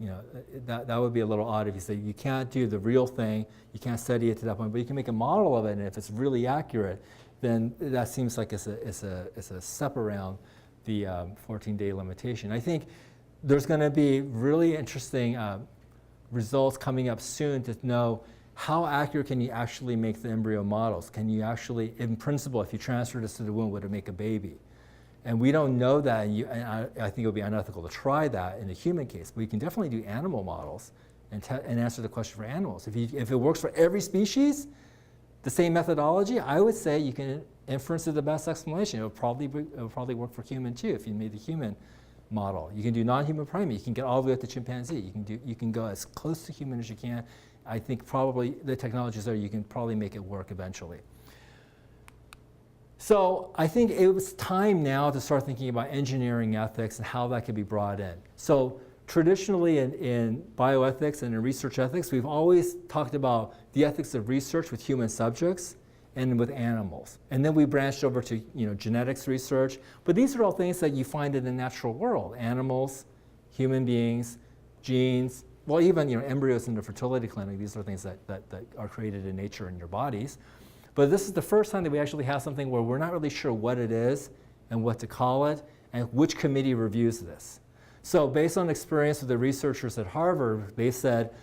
that would be a little odd if you say you can't do the real thing, you can't study it to that point, but you can make a model of it, and if it's really accurate, then that seems like it's a step around the 14-day limitation. I think there's going to be really interesting results coming up soon to know how accurate can you actually make the embryo models? Can you actually, in principle, if you transfer this to the womb, would it make a baby? And we don't know that, and I think it would be unethical to try that in a human case, but you can definitely do animal models and answer the question for animals. If it works for every species, the same methodology, I would say you can inference to the best explanation. It would probably work for human too if you made the human model. You can do non-human primate. You can get all the way up to chimpanzee. You can go as close to human as you can. I think probably the technologies there, you can probably make it work eventually. So I think it was time now to start thinking about engineering ethics and how that could be brought in. So traditionally in bioethics and in research ethics, we've always talked about the ethics of research with human subjects and with animals. And then we branched over to genetics research. But these are all things that you find in the natural world: animals, human beings, genes, well, even embryos in the fertility clinic. These are things that are created in nature in your bodies. But this is the first time that we actually have something where we're not really sure what it is and what to call it and which committee reviews this. So based on experience with the researchers at Harvard, they said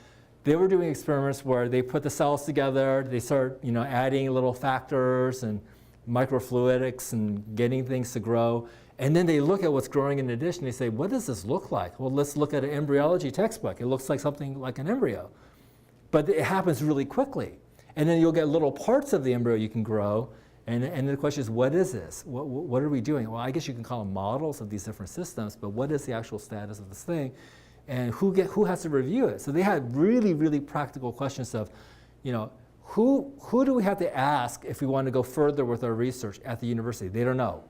they were doing experiments where they put the cells together, they start adding little factors and microfluidics and getting things to grow. And then they look at what's growing in the dish and they say, what does this look like? Well, let's look at an embryology textbook. It looks like something like an embryo. But it happens really quickly. And then you'll get little parts of the embryo you can grow. And the question is, what is this? What are we doing? Well, I guess you can call them models of these different systems, but what is the actual status of this thing? And who has to review it? So they had really, really practical questions of, who do we have to ask if we want to go further with our research at the university? They don't know.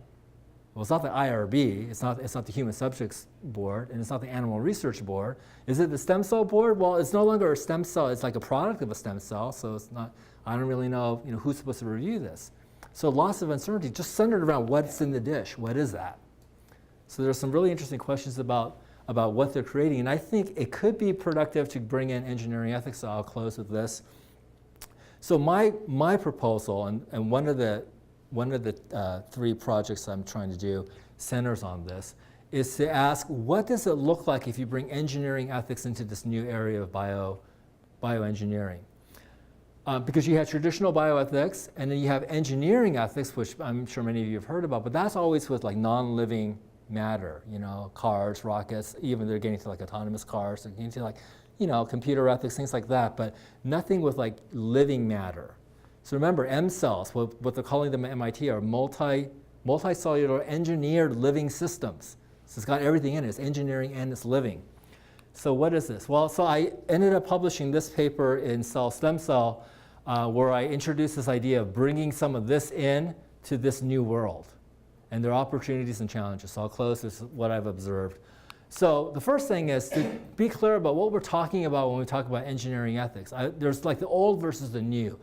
Well, it's not the IRB, it's not the Human Subjects Board, and it's not the Animal Research Board. Is it the Stem Cell Board? Well, it's no longer a stem cell, it's like a product of a stem cell, so it's not, I don't really know, who's supposed to review this. So lots of uncertainty just centered around what's in the dish, what is that? So there's some really interesting questions about what they're creating, and I think it could be productive to bring in engineering ethics, so I'll close with this. So my proposal, and one of the 3 projects I'm trying to do centers on this, is to ask, what does it look like if you bring engineering ethics into this new area of bioengineering? Because you have traditional bioethics, and then you have engineering ethics, which I'm sure many of you have heard about, but that's always with like non-living matter, cars, rockets, even they're getting to like autonomous cars, they're getting to like, computer ethics, things like that, but nothing with like living matter. So remember, M cells, what they're calling them at MIT, are multicellular engineered living systems. So it's got everything in it. It's engineering and it's living. So what is this? Well, so I ended up publishing this paper in Cell Stem Cell where I introduced this idea of bringing some of this in to this new world. And there are opportunities and challenges. So I'll close with what I've observed. So the first thing is to be clear about what we're talking about when we talk about engineering ethics. There's like the old versus the new.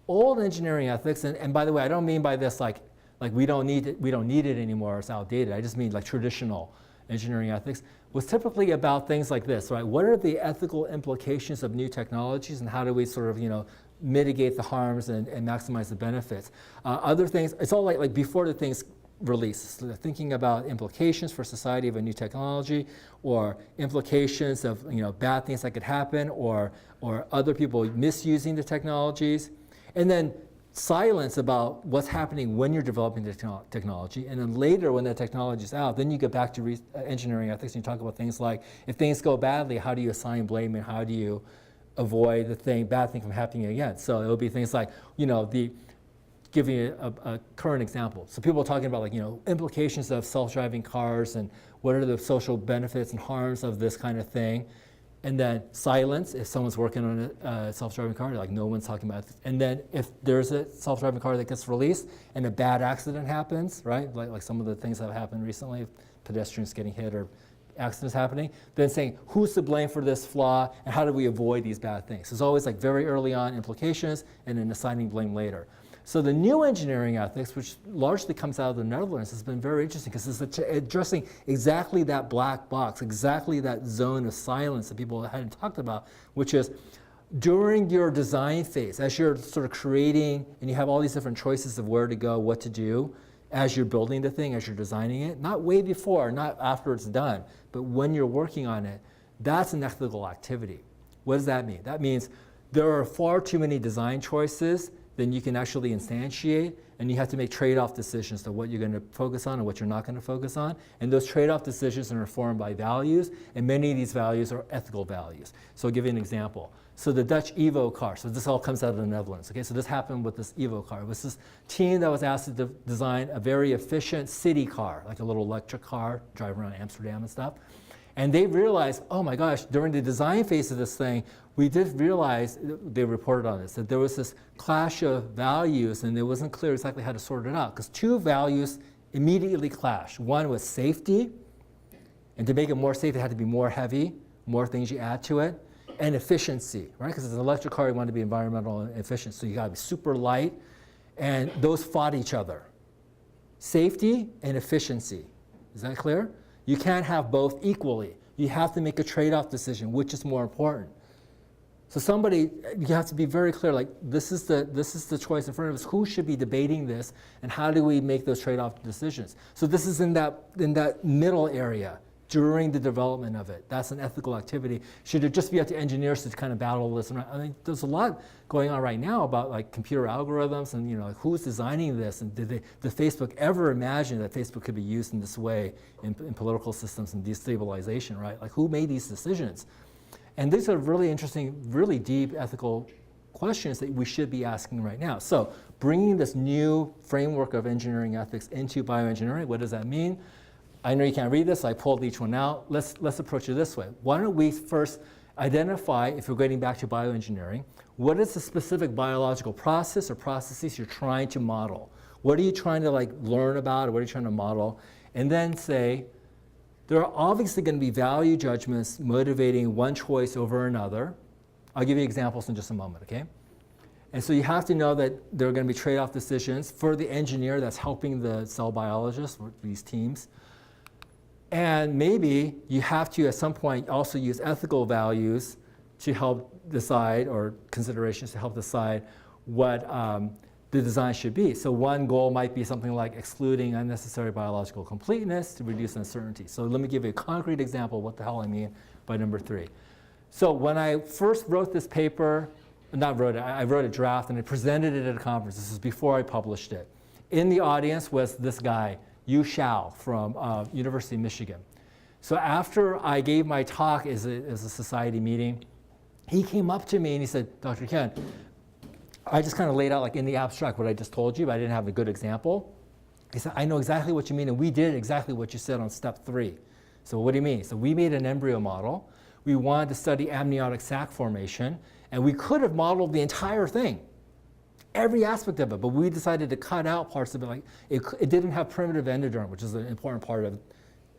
Old engineering ethics, and by the way, I don't mean by this like we don't need it anymore, it's outdated. I just mean like traditional engineering ethics was typically about things like this, right? What are the ethical implications of new technologies, and how do we sort of mitigate the harms and maximize the benefits? Other things, it's all like before the things release, so thinking about implications for society of a new technology, or implications of bad things that could happen, or other people misusing the technologies. And then silence about what's happening when you're developing the technology. And then later, when that technology is out, then you get back to engineering ethics and you talk about things like, if things go badly, how do you assign blame and how do you avoid the bad thing from happening again? So it'll be things like, giving a current example. So people are talking about implications of self-driving cars and what are the social benefits and harms of this kind of thing. And then silence, if someone's working on a self-driving car, like no one's talking about it. And then if there's a self-driving car that gets released and a bad accident happens, right? Like some of the things that have happened recently, pedestrians getting hit or accidents happening, then saying who's to blame for this flaw and how do we avoid these bad things? There's always like very early on implications and then assigning blame later. So the new engineering ethics, which largely comes out of the Netherlands, has been very interesting because it's addressing exactly that black box, exactly that zone of silence that people hadn't talked about, which is during your design phase, as you're sort of creating, and you have all these different choices of where to go, what to do, as you're building the thing, as you're designing it, not way before, not after it's done, but when you're working on it, that's an ethical activity. What does that mean? That means there are far too many design choices than you can actually instantiate, and you have to make trade-off decisions to what you're going to focus on and what you're not going to focus on. And those trade-off decisions are informed by values, and many of these values are ethical values. So I'll give you an example. So the Dutch Evo Car, so this all comes out of the Netherlands, okay? So this happened with this Evo Car. It was this team that was asked to design a very efficient city car, like a little electric car, drive around Amsterdam and stuff. And they realized, oh my gosh, during the design phase of this thing, we did realize, they reported on this, that there was this clash of values and it wasn't clear exactly how to sort it out, because two values immediately clashed. One was safety, and to make it more safe, it had to be more heavy, more things you add to it, and efficiency, right? Because it's an electric car, you want to be environmental and efficient, so you gotta be super light, and those fought each other. Safety and efficiency, is that clear? You can't have both equally. You have to make a trade-off decision, which is more important. So somebody, you have to be very clear, like this is the choice in front of us. Who should be debating this, and how do we make those trade-off decisions? So this is in that middle area during the development of it. That's an ethical activity. Should it just be up to engineers to kind of battle this? I mean, there's a lot going on right now about like computer algorithms and like who's designing this, and did Facebook ever imagine that Facebook could be used in this way in political systems and destabilization, right? Like who made these decisions? And these are really interesting, really deep ethical questions that we should be asking right now. So bringing this new framework of engineering ethics into bioengineering, what does that mean? I know you can't read this, so I pulled each one out. Let's approach it this way. Why don't we first identify, if we're getting back to bioengineering, what is the specific biological process or processes you're trying to model? What are you trying to like learn about, or what are you trying to model? And then say, there are obviously going to be value judgments motivating one choice over another. I'll give you examples in just a moment, okay? And so you have to know that there are going to be trade-off decisions for the engineer that's helping the cell biologist, or these teams. And maybe you have to, at some point, also use ethical values to help decide, or considerations to help decide what the design should be. So one goal might be something like excluding unnecessary biological completeness to reduce uncertainty. So let me give you a concrete example of what the hell I mean by number 3. So when I first wrote this paper, I wrote a draft and I presented it at a conference. This is before I published it. In the audience was this guy, Yu Shao from University of Michigan. So after I gave my talk as a society meeting, he came up to me and he said, Dr. Ken, I just kind of laid out like in the abstract what I just told you, but I didn't have a good example. He said, I know exactly what you mean, and we did exactly what you said on step 3. So what do you mean? So we made an embryo model. We wanted to study amniotic sac formation, and we could have modeled the entire thing, every aspect of it, but we decided to cut out parts of it. Like it didn't have primitive endoderm, which is an important part of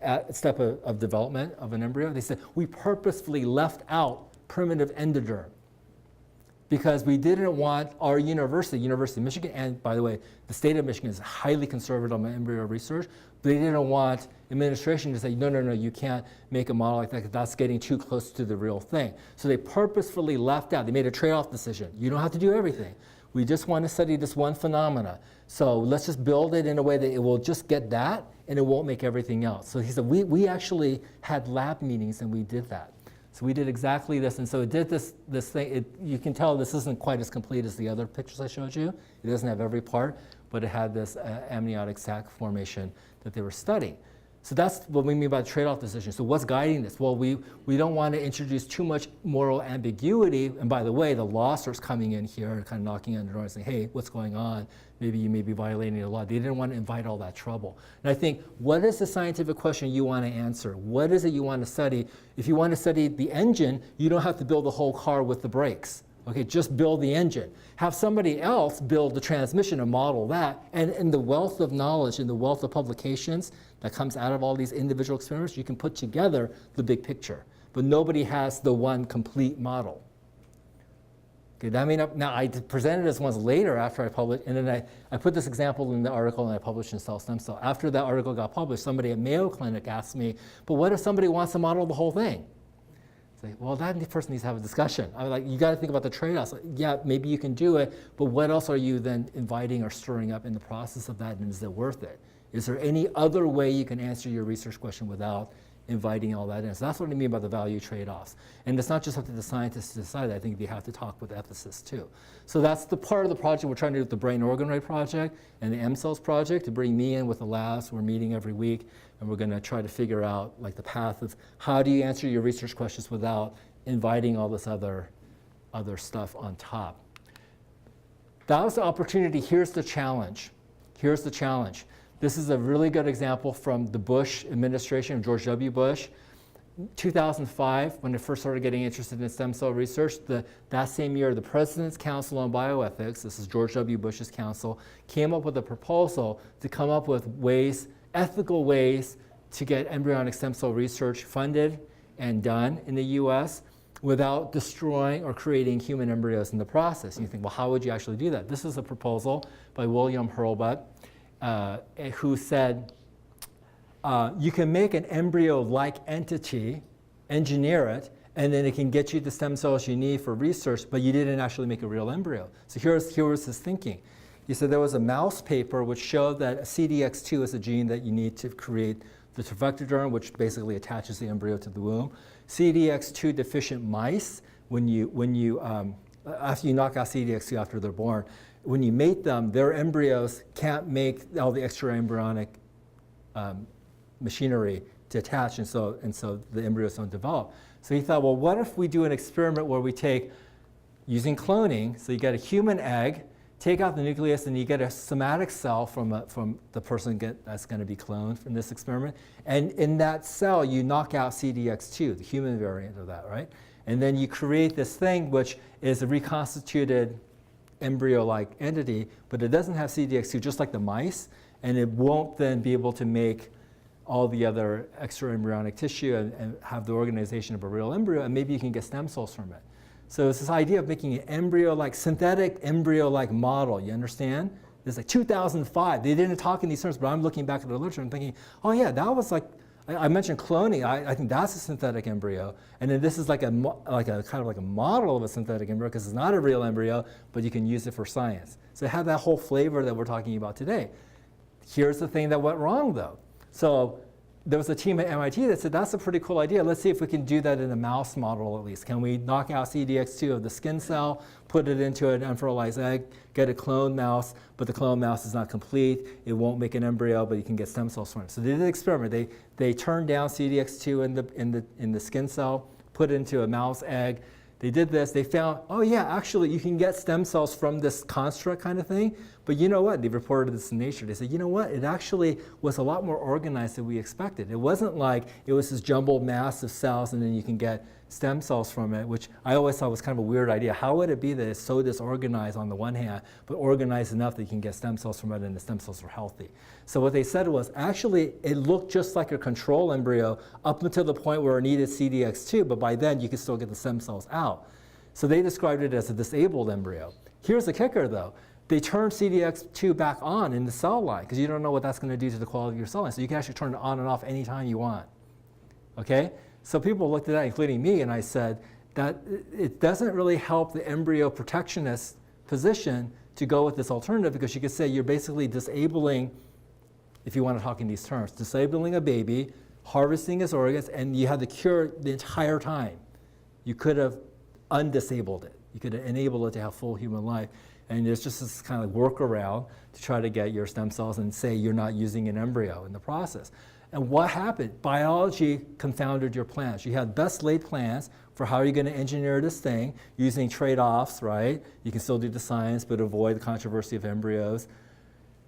a step of development of an embryo. They said, we purposefully left out primitive endoderm, because we didn't want our University of Michigan, and by the way, the state of Michigan is highly conservative on embryo research, but they didn't want administration to say, no, you can't make a model like that, because that's getting too close to the real thing. So they purposefully left out, they made a trade-off decision. You don't have to do everything. We just want to study this one phenomena. So let's just build it in a way that it will just get that, and it won't make everything else. So he said, we actually had lab meetings and we did that. So we did exactly this, and so it did this thing. You can tell this isn't quite as complete as the other pictures I showed you. It doesn't have every part, but it had this amniotic sac formation that they were studying. So that's what we mean by trade-off decision. So what's guiding this? Well, we don't want to introduce too much moral ambiguity. And by the way, the law starts coming in here and kind of knocking on the door and saying, hey, what's going on? Maybe you may be violating the law. They didn't want to invite all that trouble. And I think, what is the scientific question you want to answer? What is it you want to study? If you want to study the engine, you don't have to build the whole car with the brakes. Okay, just build the engine. Have somebody else build the transmission and model that. And in the wealth of knowledge and the wealth of publications that comes out of all these individual experiments, you can put together the big picture. But nobody has the one complete model. Okay, now I presented this once later after I published, and then I put this example in the article and I published in Cell Stem Cell. After that article got published, somebody at Mayo Clinic asked me, but what if somebody wants to model the whole thing? Say, well, that person needs to have a discussion. I was like, you got to think about the trade-offs. Like, yeah, maybe you can do it, but what else are you then inviting or stirring up in the process of that, and is it worth it? Is there any other way you can answer your research question without inviting all that in. So that's what I mean by the value trade-offs. And it's not just up to the scientists to decide. I think they have to talk with ethicists too. So that's the part of the project we're trying to do with the Brain Organoid project and the M-Cells project, to bring me in with the labs. We're meeting every week, and we're going to try to figure out like the path of how do you answer your research questions without inviting all this other stuff on top. That was the opportunity. Here's the challenge. Here's the challenge. This is a really good example from the Bush administration, George W. Bush. 2005, when they first started getting interested in stem cell research, that same year, the President's Council on Bioethics, this is George W. Bush's council, came up with a proposal to come up with ways, ethical ways, to get embryonic stem cell research funded and done in the US without destroying or creating human embryos in the process. And you think, well, how would you actually do that? This is a proposal by William Hurlbut, who said, you can make an embryo-like entity, engineer it, and then it can get you the stem cells you need for research, but you didn't actually make a real embryo. So here was his thinking. He said there was a mouse paper which showed that CDX2 is a gene that you need to create the tetravectoderm, which basically attaches the embryo to the womb. CDX2 deficient mice, after you knock out CDX2 after they're born, when you mate them, their embryos can't make all the extra embryonic machinery to attach, and so the embryos don't develop. So he thought, well, what if we do an experiment where we take, using cloning, so you get a human egg, take out the nucleus, and you get a somatic cell from the person that's going to be cloned from this experiment, and in that cell you knock out CDX2, the human variant of that, right? And then you create this thing which is a reconstituted embryo-like entity, but it doesn't have CDX2, just like the mice, and it won't then be able to make all the other extra embryonic tissue and have the organization of a real embryo, and maybe you can get stem cells from it. So it's this idea of making an embryo-like, synthetic embryo-like model, you understand? It's like 2005, they didn't talk in these terms, but I'm looking back at the literature and thinking, oh yeah, that was like, I mentioned cloning. I think that's a synthetic embryo, and then this is like a kind of like a model of a synthetic embryo because it's not a real embryo, but you can use it for science. So it had that whole flavor that we're talking about today. Here's the thing that went wrong, though. So there was a team at MIT that said that's a pretty cool idea. Let's see if we can do that in a mouse model at least. Can we knock out CDX2 of the skin cell, put it into an unfertilized egg, get a cloned mouse, but the cloned mouse is not complete. It won't make an embryo, but you can get stem cells from it. So they did an experiment. They turned down CDX2 in the skin cell, put it into a mouse egg. They did this. They found, oh yeah, actually you can get stem cells from this construct kind of thing. But you know what? They reported this in Nature. They said, you know what? It actually was a lot more organized than we expected. It wasn't like it was this jumbled mass of cells and then you can get stem cells from it, which I always thought was kind of a weird idea. How would it be that it's so disorganized on the one hand, but organized enough that you can get stem cells from it and the stem cells are healthy? So what they said was, actually, it looked just like a control embryo up until the point where it needed CDX2, but by then you could still get the stem cells out. So they described it as a disabled embryo. Here's the kicker, though. They turned CDX2 back on in the cell line because you don't know what that's going to do to the quality of your cell line. So you can actually turn it on and off anytime you want. Okay? So people looked at that, including me, and I said that it doesn't really help the embryo protectionist position to go with this alternative because you could say you're basically disabling, if you want to talk in these terms, disabling a baby, harvesting its organs, and you had the cure the entire time. You could have undisabled it. You could have enabled it to have full human life. And there's just this kind of workaround to try to get your stem cells and say you're not using an embryo in the process. And what happened? Biology confounded your plans. You had best laid plans for how you're going to engineer this thing using trade-offs, right? You can still do the science, but avoid the controversy of embryos.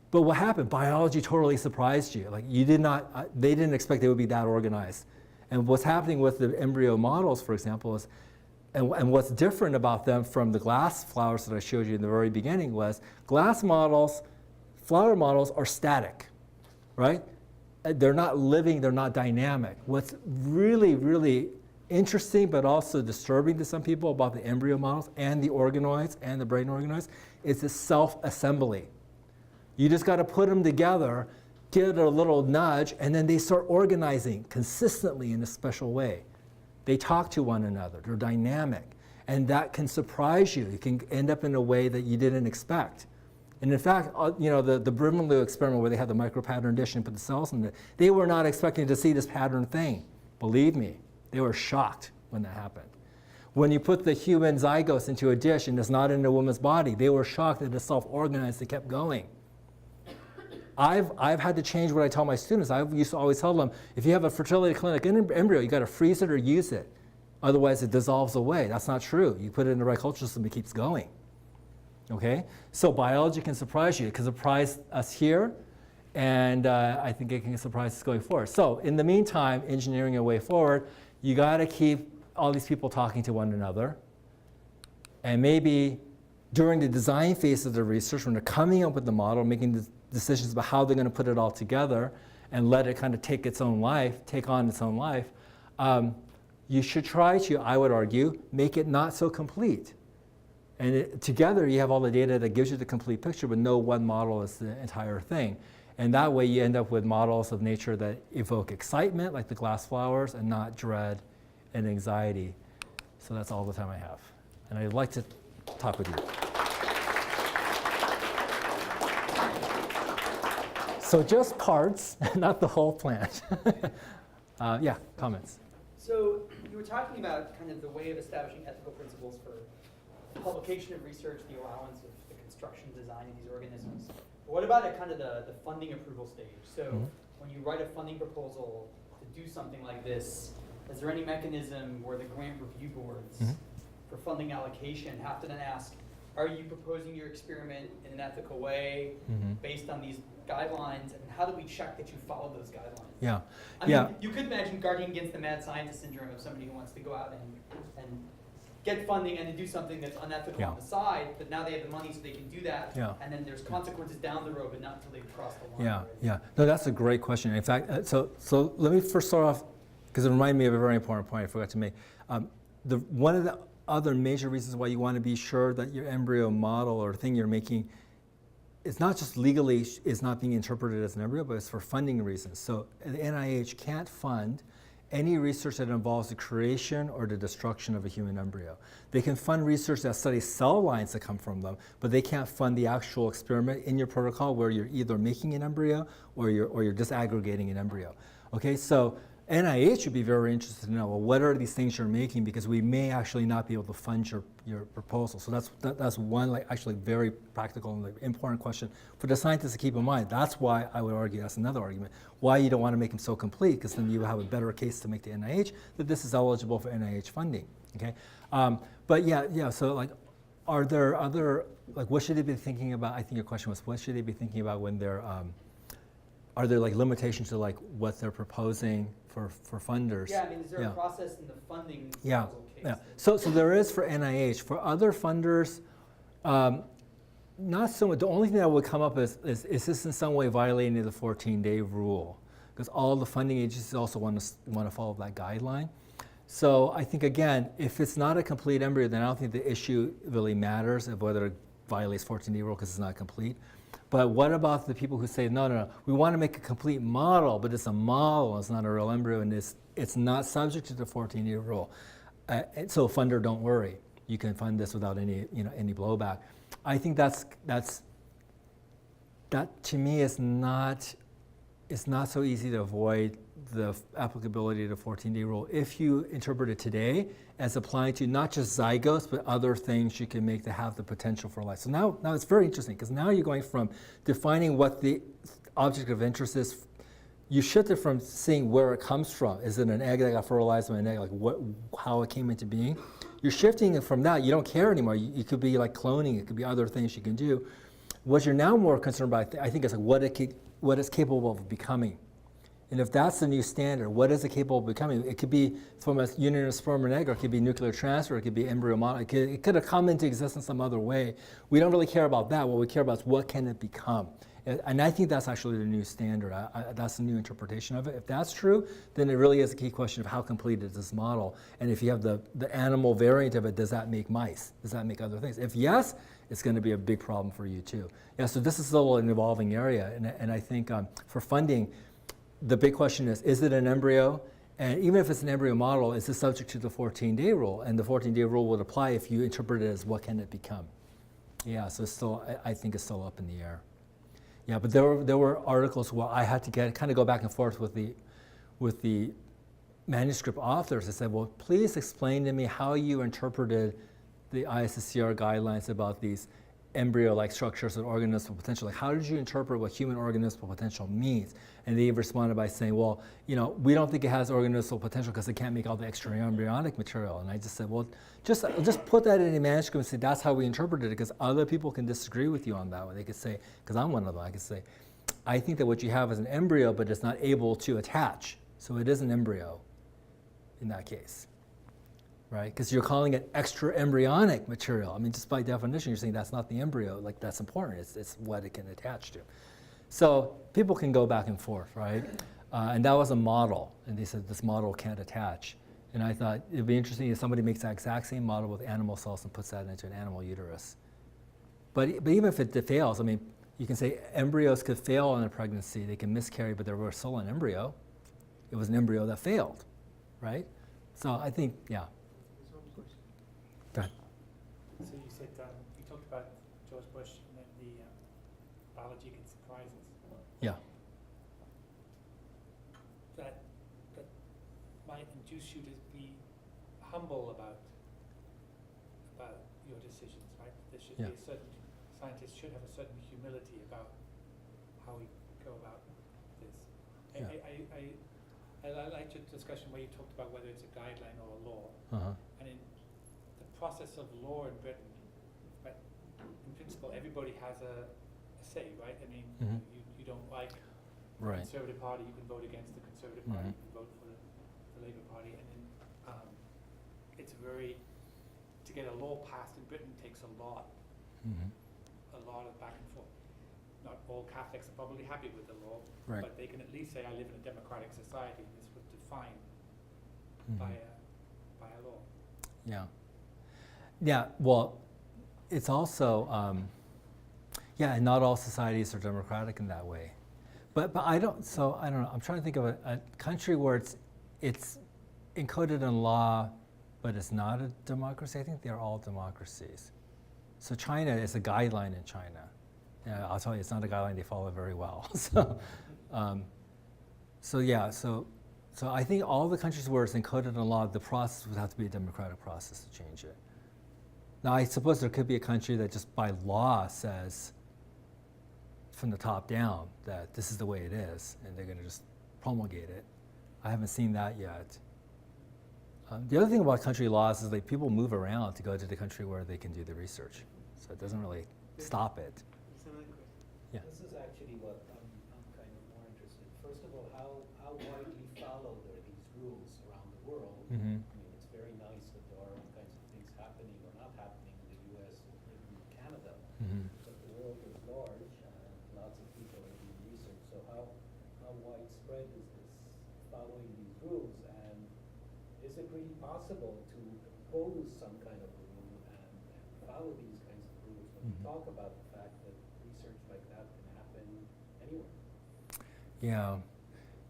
But what happened? Biology totally surprised you. Like you did not, they didn't expect they would be that organized. And what's happening with the embryo models, for example, is, and what's different about them from the glass flowers that I showed you in the very beginning was glass models, flower models are static, right? They're not living, they're not dynamic. What's really, really interesting but also disturbing to some people about the embryo models and the organoids and the brain organoids is the self-assembly. You just got to put them together, give it a little nudge, and then they start organizing consistently in a special way. They talk to one another, they're dynamic, and that can surprise you. It can end up in a way that you didn't expect. And in fact, you know, the Brimley experiment where they had the micropattern dish and put the cells in it, they were not expecting to see this pattern thing. Believe me, they were shocked when that happened. When you put the human zygotes into a dish and it's not in a woman's body, they were shocked that it's self-organized, it kept going. I've had to change what I tell my students. I used to always tell them, if you have a fertility clinic embryo, you got to freeze it or use it. Otherwise, it dissolves away. That's not true. You put it in the right culture system, it keeps going. Okay? So biology can surprise you. It can surprise us here, and I think it can surprise us going forward. So in the meantime, engineering your way forward, you got to keep all these people talking to one another. And maybe during the design phase of the research, when they're coming up with the model, making the decisions about how they're going to put it all together and let it kind of take on its own life, you should try to, I would argue, make it not so complete. And together you have all the data that gives you the complete picture, but no one model is the entire thing. And that way you end up with models of nature that evoke excitement, like the glass flowers, and not dread and anxiety. So that's all the time I have. And I'd like to talk with you. So just parts, not the whole plant. Yeah, comments? So you were talking about kind of the way of establishing ethical principles for publication of research, the allowance of the construction design of these organisms. But what about at kind of the funding approval stage? So when you write a funding proposal to do something like this, is there any mechanism where the grant review boards for funding allocation have to then ask, are you proposing your experiment in an ethical way based on these guidelines, and how do we check that you follow those guidelines? Yeah. I mean, you could imagine guarding against the mad scientist syndrome of somebody who wants to go out and get funding and to do something that's unethical on the side, but now they have the money so they can do that, and then there's consequences down the road, but not until they've crossed the line. Yeah. No, that's a great question. In fact, so let me first start off, because it reminded me of a very important point I forgot to make. One of the other major reasons why you want to be sure that your embryo model or thing you're making, it's not just legally is not being interpreted as an embryo, but it's for funding reasons. So the NIH can't fund any research that involves the creation or the destruction of a human embryo. They can fund research that studies cell lines that come from them, but they can't fund the actual experiment in your protocol where you're either making an embryo or you're disaggregating an embryo. Okay, so NIH would be very interested to know, well, what are these things you're making, because we may actually not be able to fund your proposal. So that's one actually very practical and important question for the scientists to keep in mind. That's why I would argue, that's another argument, why you don't want to make them so complete, because then you have a better case to make to NIH that this is eligible for NIH funding, okay? But yeah, so are there other, what should they be thinking about? I think your question was, what should they be thinking about when they're, are there limitations to what they're proposing for funders? Yeah, I mean, is there a process in the funding case? Yeah. So there is for NIH. For other funders, not so much. The only thing that would come up is this in some way violating the 14-day rule? Because all the funding agencies also want to follow that guideline. So I think, again, if it's not a complete embryo, then I don't think the issue really matters of whether it violates 14-day rule because it's not complete. But what about the people who say, no, we want to make a complete model, but it's a model, it's not a real embryo, and it's not subject to the 14-day rule. So funder, don't worry. You can fund this without any blowback. I think that to me is not so easy to avoid the applicability of the 14-day rule if you interpret it today as applying to not just zygotes, but other things you can make to have the potential for life. So now it's very interesting, because now you're going from defining what the object of interest is. You shifted from seeing where it comes from. Is it an egg that got fertilized by an egg, how it came into being? You're shifting it from that. You don't care anymore. You could be cloning. It could be other things you can do. What you're now more concerned about, I think, is what it's capable of becoming. And if that's the new standard, what is it capable of becoming? It could be from a union of sperm and egg, or it could be nuclear transfer, it could be embryo model. It could have come into existence some other way. We don't really care about that. What we care about is what can it become. And I think that's actually the new standard. That's the new interpretation of it. If that's true, then it really is a key question of how complete is this model. And if you have the animal variant of it, does that make mice? Does that make other things? If yes, it's going to be a big problem for you too. Yeah, so this is still an evolving area. And I think for funding, the big question is it an embryo? And even if it's an embryo model, is it subject to the 14-day rule? And the 14-day rule would apply if you interpret it as what can it become? Yeah, so I think it's still up in the air. Yeah, but there were articles where I had to kind of go back and forth with the manuscript authors, I said, well, please explain to me how you interpreted the ISSCR guidelines about these embryo-like structures and organismal potential. Like, how did you interpret what human organismal potential means? And they responded by saying, well, we don't think it has organismal potential because it can't make all the extra embryonic material. And I just said, well, just put that in a manuscript and say that's how we interpreted it, because other people can disagree with you on that one. They could say, because I'm one of them, I could say, I think that what you have is an embryo, but it's not able to attach. So it is an embryo in that case, right? Because you're calling it extra embryonic material. I mean, just by definition, you're saying that's not the embryo. Like, that's important. It's what it can attach to. So people can go back and forth, right? And that was a model. And they said this model can't attach. And I thought it'd be interesting if somebody makes that exact same model with animal cells and puts that into an animal uterus. But even if it fails, I mean, you can say embryos could fail in a pregnancy. They can miscarry, but they were still an embryo. It was an embryo that failed, right? So I think, yeah. Go ahead. So you said, you talked about George Bush and then the biology can surprise us. Yeah. That might induce you to be humble about your decisions, right? There should be a certain, scientists should have a certain humility about how we go about this. Yeah. I liked your discussion where you talked about whether it's a guideline or a law. And in the process of law in Britain, right, in principle, everybody has a say, right? I mean, you don't like the Conservative Party, you can vote against the Conservative Party, you can vote for the Labour Party, and then it's to get a law passed in Britain takes a lot of back and forth. Not all Catholics are probably happy with the law, but they can at least say, I live in a democratic society, and this was defined by a law. Yeah. Yeah, well, it's also, and not all societies are democratic in that way. But I don't know, I'm trying to think of a country where it's encoded in law, but it's not a democracy. I think they're all democracies. So China is a guideline in China. I'll tell you, it's not a guideline they follow very well. So I think all the countries where it's encoded in law, the process would have to be a democratic process to change it. Now, I suppose there could be a country that just by law says from the top down that this is the way it is, and they're going to just promulgate it. I haven't seen that yet. The other thing about country laws is like people move around to go to the country where they can do the research. So it doesn't really stop it. Yeah. This is actually what I'm kind of more interested in. First of all, how widely followed are these rules around the world? I mean, it's very nice that there are all kinds of things happening or not happening in the US or in Canada, but the world is large and lots of people are doing research. So how widespread is this following these rules, and is it really possible to impose some kind of a rule and follow these kinds of rules when we talk about the fact that research like that can happen anywhere?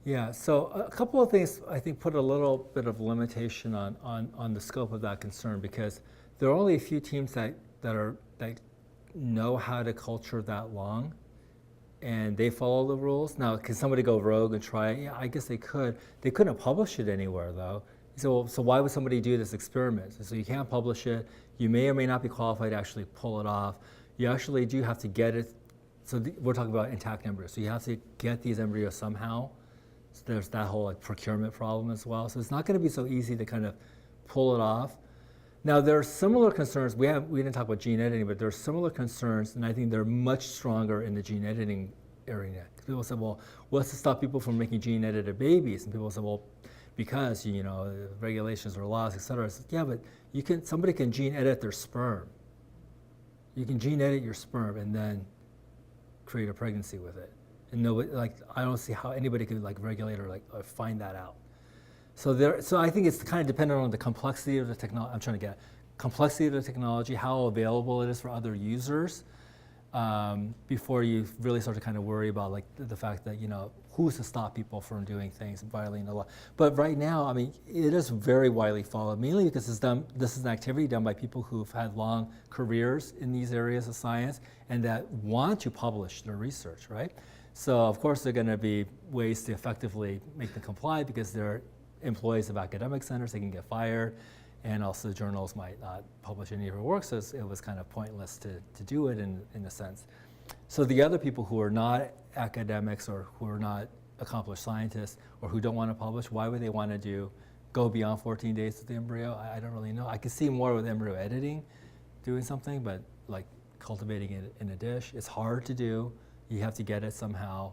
Yeah. So a couple of things I think put a little bit of limitation on the scope of that concern, because there are only a few teams that know how to culture that long, and they follow the rules. Now, can somebody go rogue and try it? Yeah, I guess they could. They couldn't publish it anywhere though. So why would somebody do this experiment? So you can't publish it. You may or may not be qualified to actually pull it off. You actually do have to get it. So we're talking about intact embryos. So you have to get these embryos somehow. So there's that whole procurement problem as well. So it's not going to be so easy to kind of pull it off. Now there are similar concerns. We didn't talk about gene editing, but there are similar concerns, and I think they're much stronger in the gene editing area. People say, well, what's to stop people from making gene edited babies? And people say, well, because regulations or laws, et cetera. Said, yeah, but somebody can gene edit their sperm. You can gene edit your sperm and then create a pregnancy with it. And I don't see how anybody could regulate or find that out. So I think it's kind of dependent on the complexity of the technology. I'm trying to get complexity of the technology, how available it is for other users, before you really start to kind of worry about the fact that who's to stop people from doing things and violating the law. But right now, I mean, it is very widely followed, mainly because this is an activity done by people who've had long careers in these areas of science and that want to publish their research, right? So of course there are going to be ways to effectively make them comply because they're employees of academic centers, they can get fired, and also journals might not publish any of her work, so it was kind of pointless to do it in a sense. So the other people who are not academics or who are not accomplished scientists or who don't want to publish, why would they want to go beyond 14 days with the embryo? I don't really know. I could see more with embryo editing, doing something, but like cultivating it in a dish, it's hard to do. You have to get it somehow.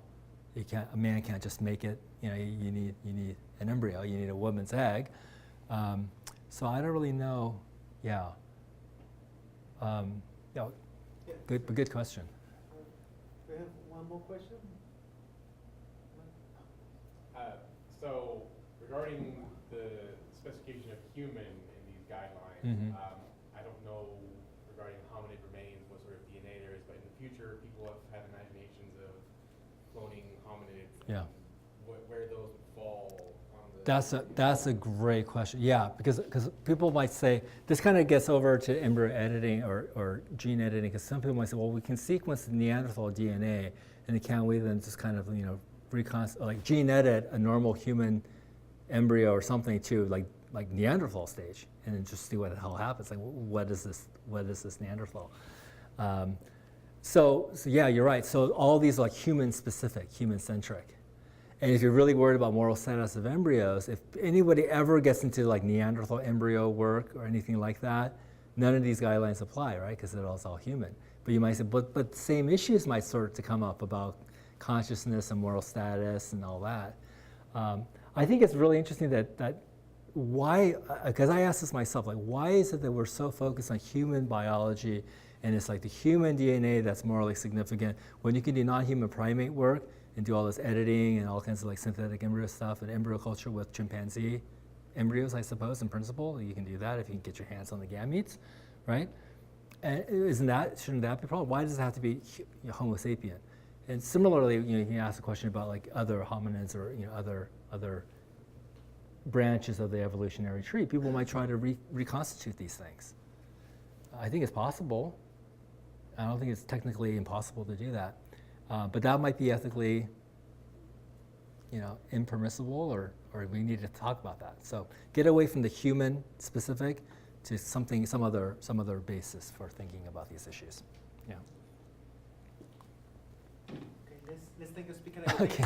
A man can't just make it. You know, you need an embryo. You need a woman's egg. So I don't really know. Yeah. Good question. We have one more question. So regarding the specification of human in these guidelines, Mm-hmm. I don't know regarding hominid remains what sort of DNA there is, but in the future people have had imaginations of cloning hominids. Yeah. And where those would fall on the... That's a great question. Yeah, because people might say, this kind of gets over to embryo editing or gene editing, because some people might say, well, we can sequence Neanderthal DNA, and can't we then just kind of, like gene edit a normal human embryo or something to like Neanderthal stage, and then just see what the hell happens. Like, what is this Neanderthal? So yeah, you're right. So all these are like human-specific, human-centric. And if you're really worried about moral status of embryos, if anybody ever gets into like Neanderthal embryo work or anything like that, none of these guidelines apply, right? Because it's all human. But you might say, but same issues might start to come up about consciousness and moral status and all that. I think it's really interesting that why, because I asked this myself, like, why is it that we're so focused on human biology and it's like the human DNA that's morally significant when you can do non-human primate work and do all this editing and all kinds of like synthetic embryo stuff and embryo culture with chimpanzee embryos, I suppose, in principle. You can do that if you can get your hands on the gametes, right? And shouldn't that be a problem? Why does it have to be Homo sapien? And similarly, you can ask a question about like other hominids or other branches of the evolutionary tree. People might try to reconstitute these things. I think it's possible. I don't think it's technically impossible to do that, but that might be ethically, impermissible, or we need to talk about that. So get away from the human specific to some other basis for thinking about these issues. Yeah. Okay, let's take a speaker. Okay.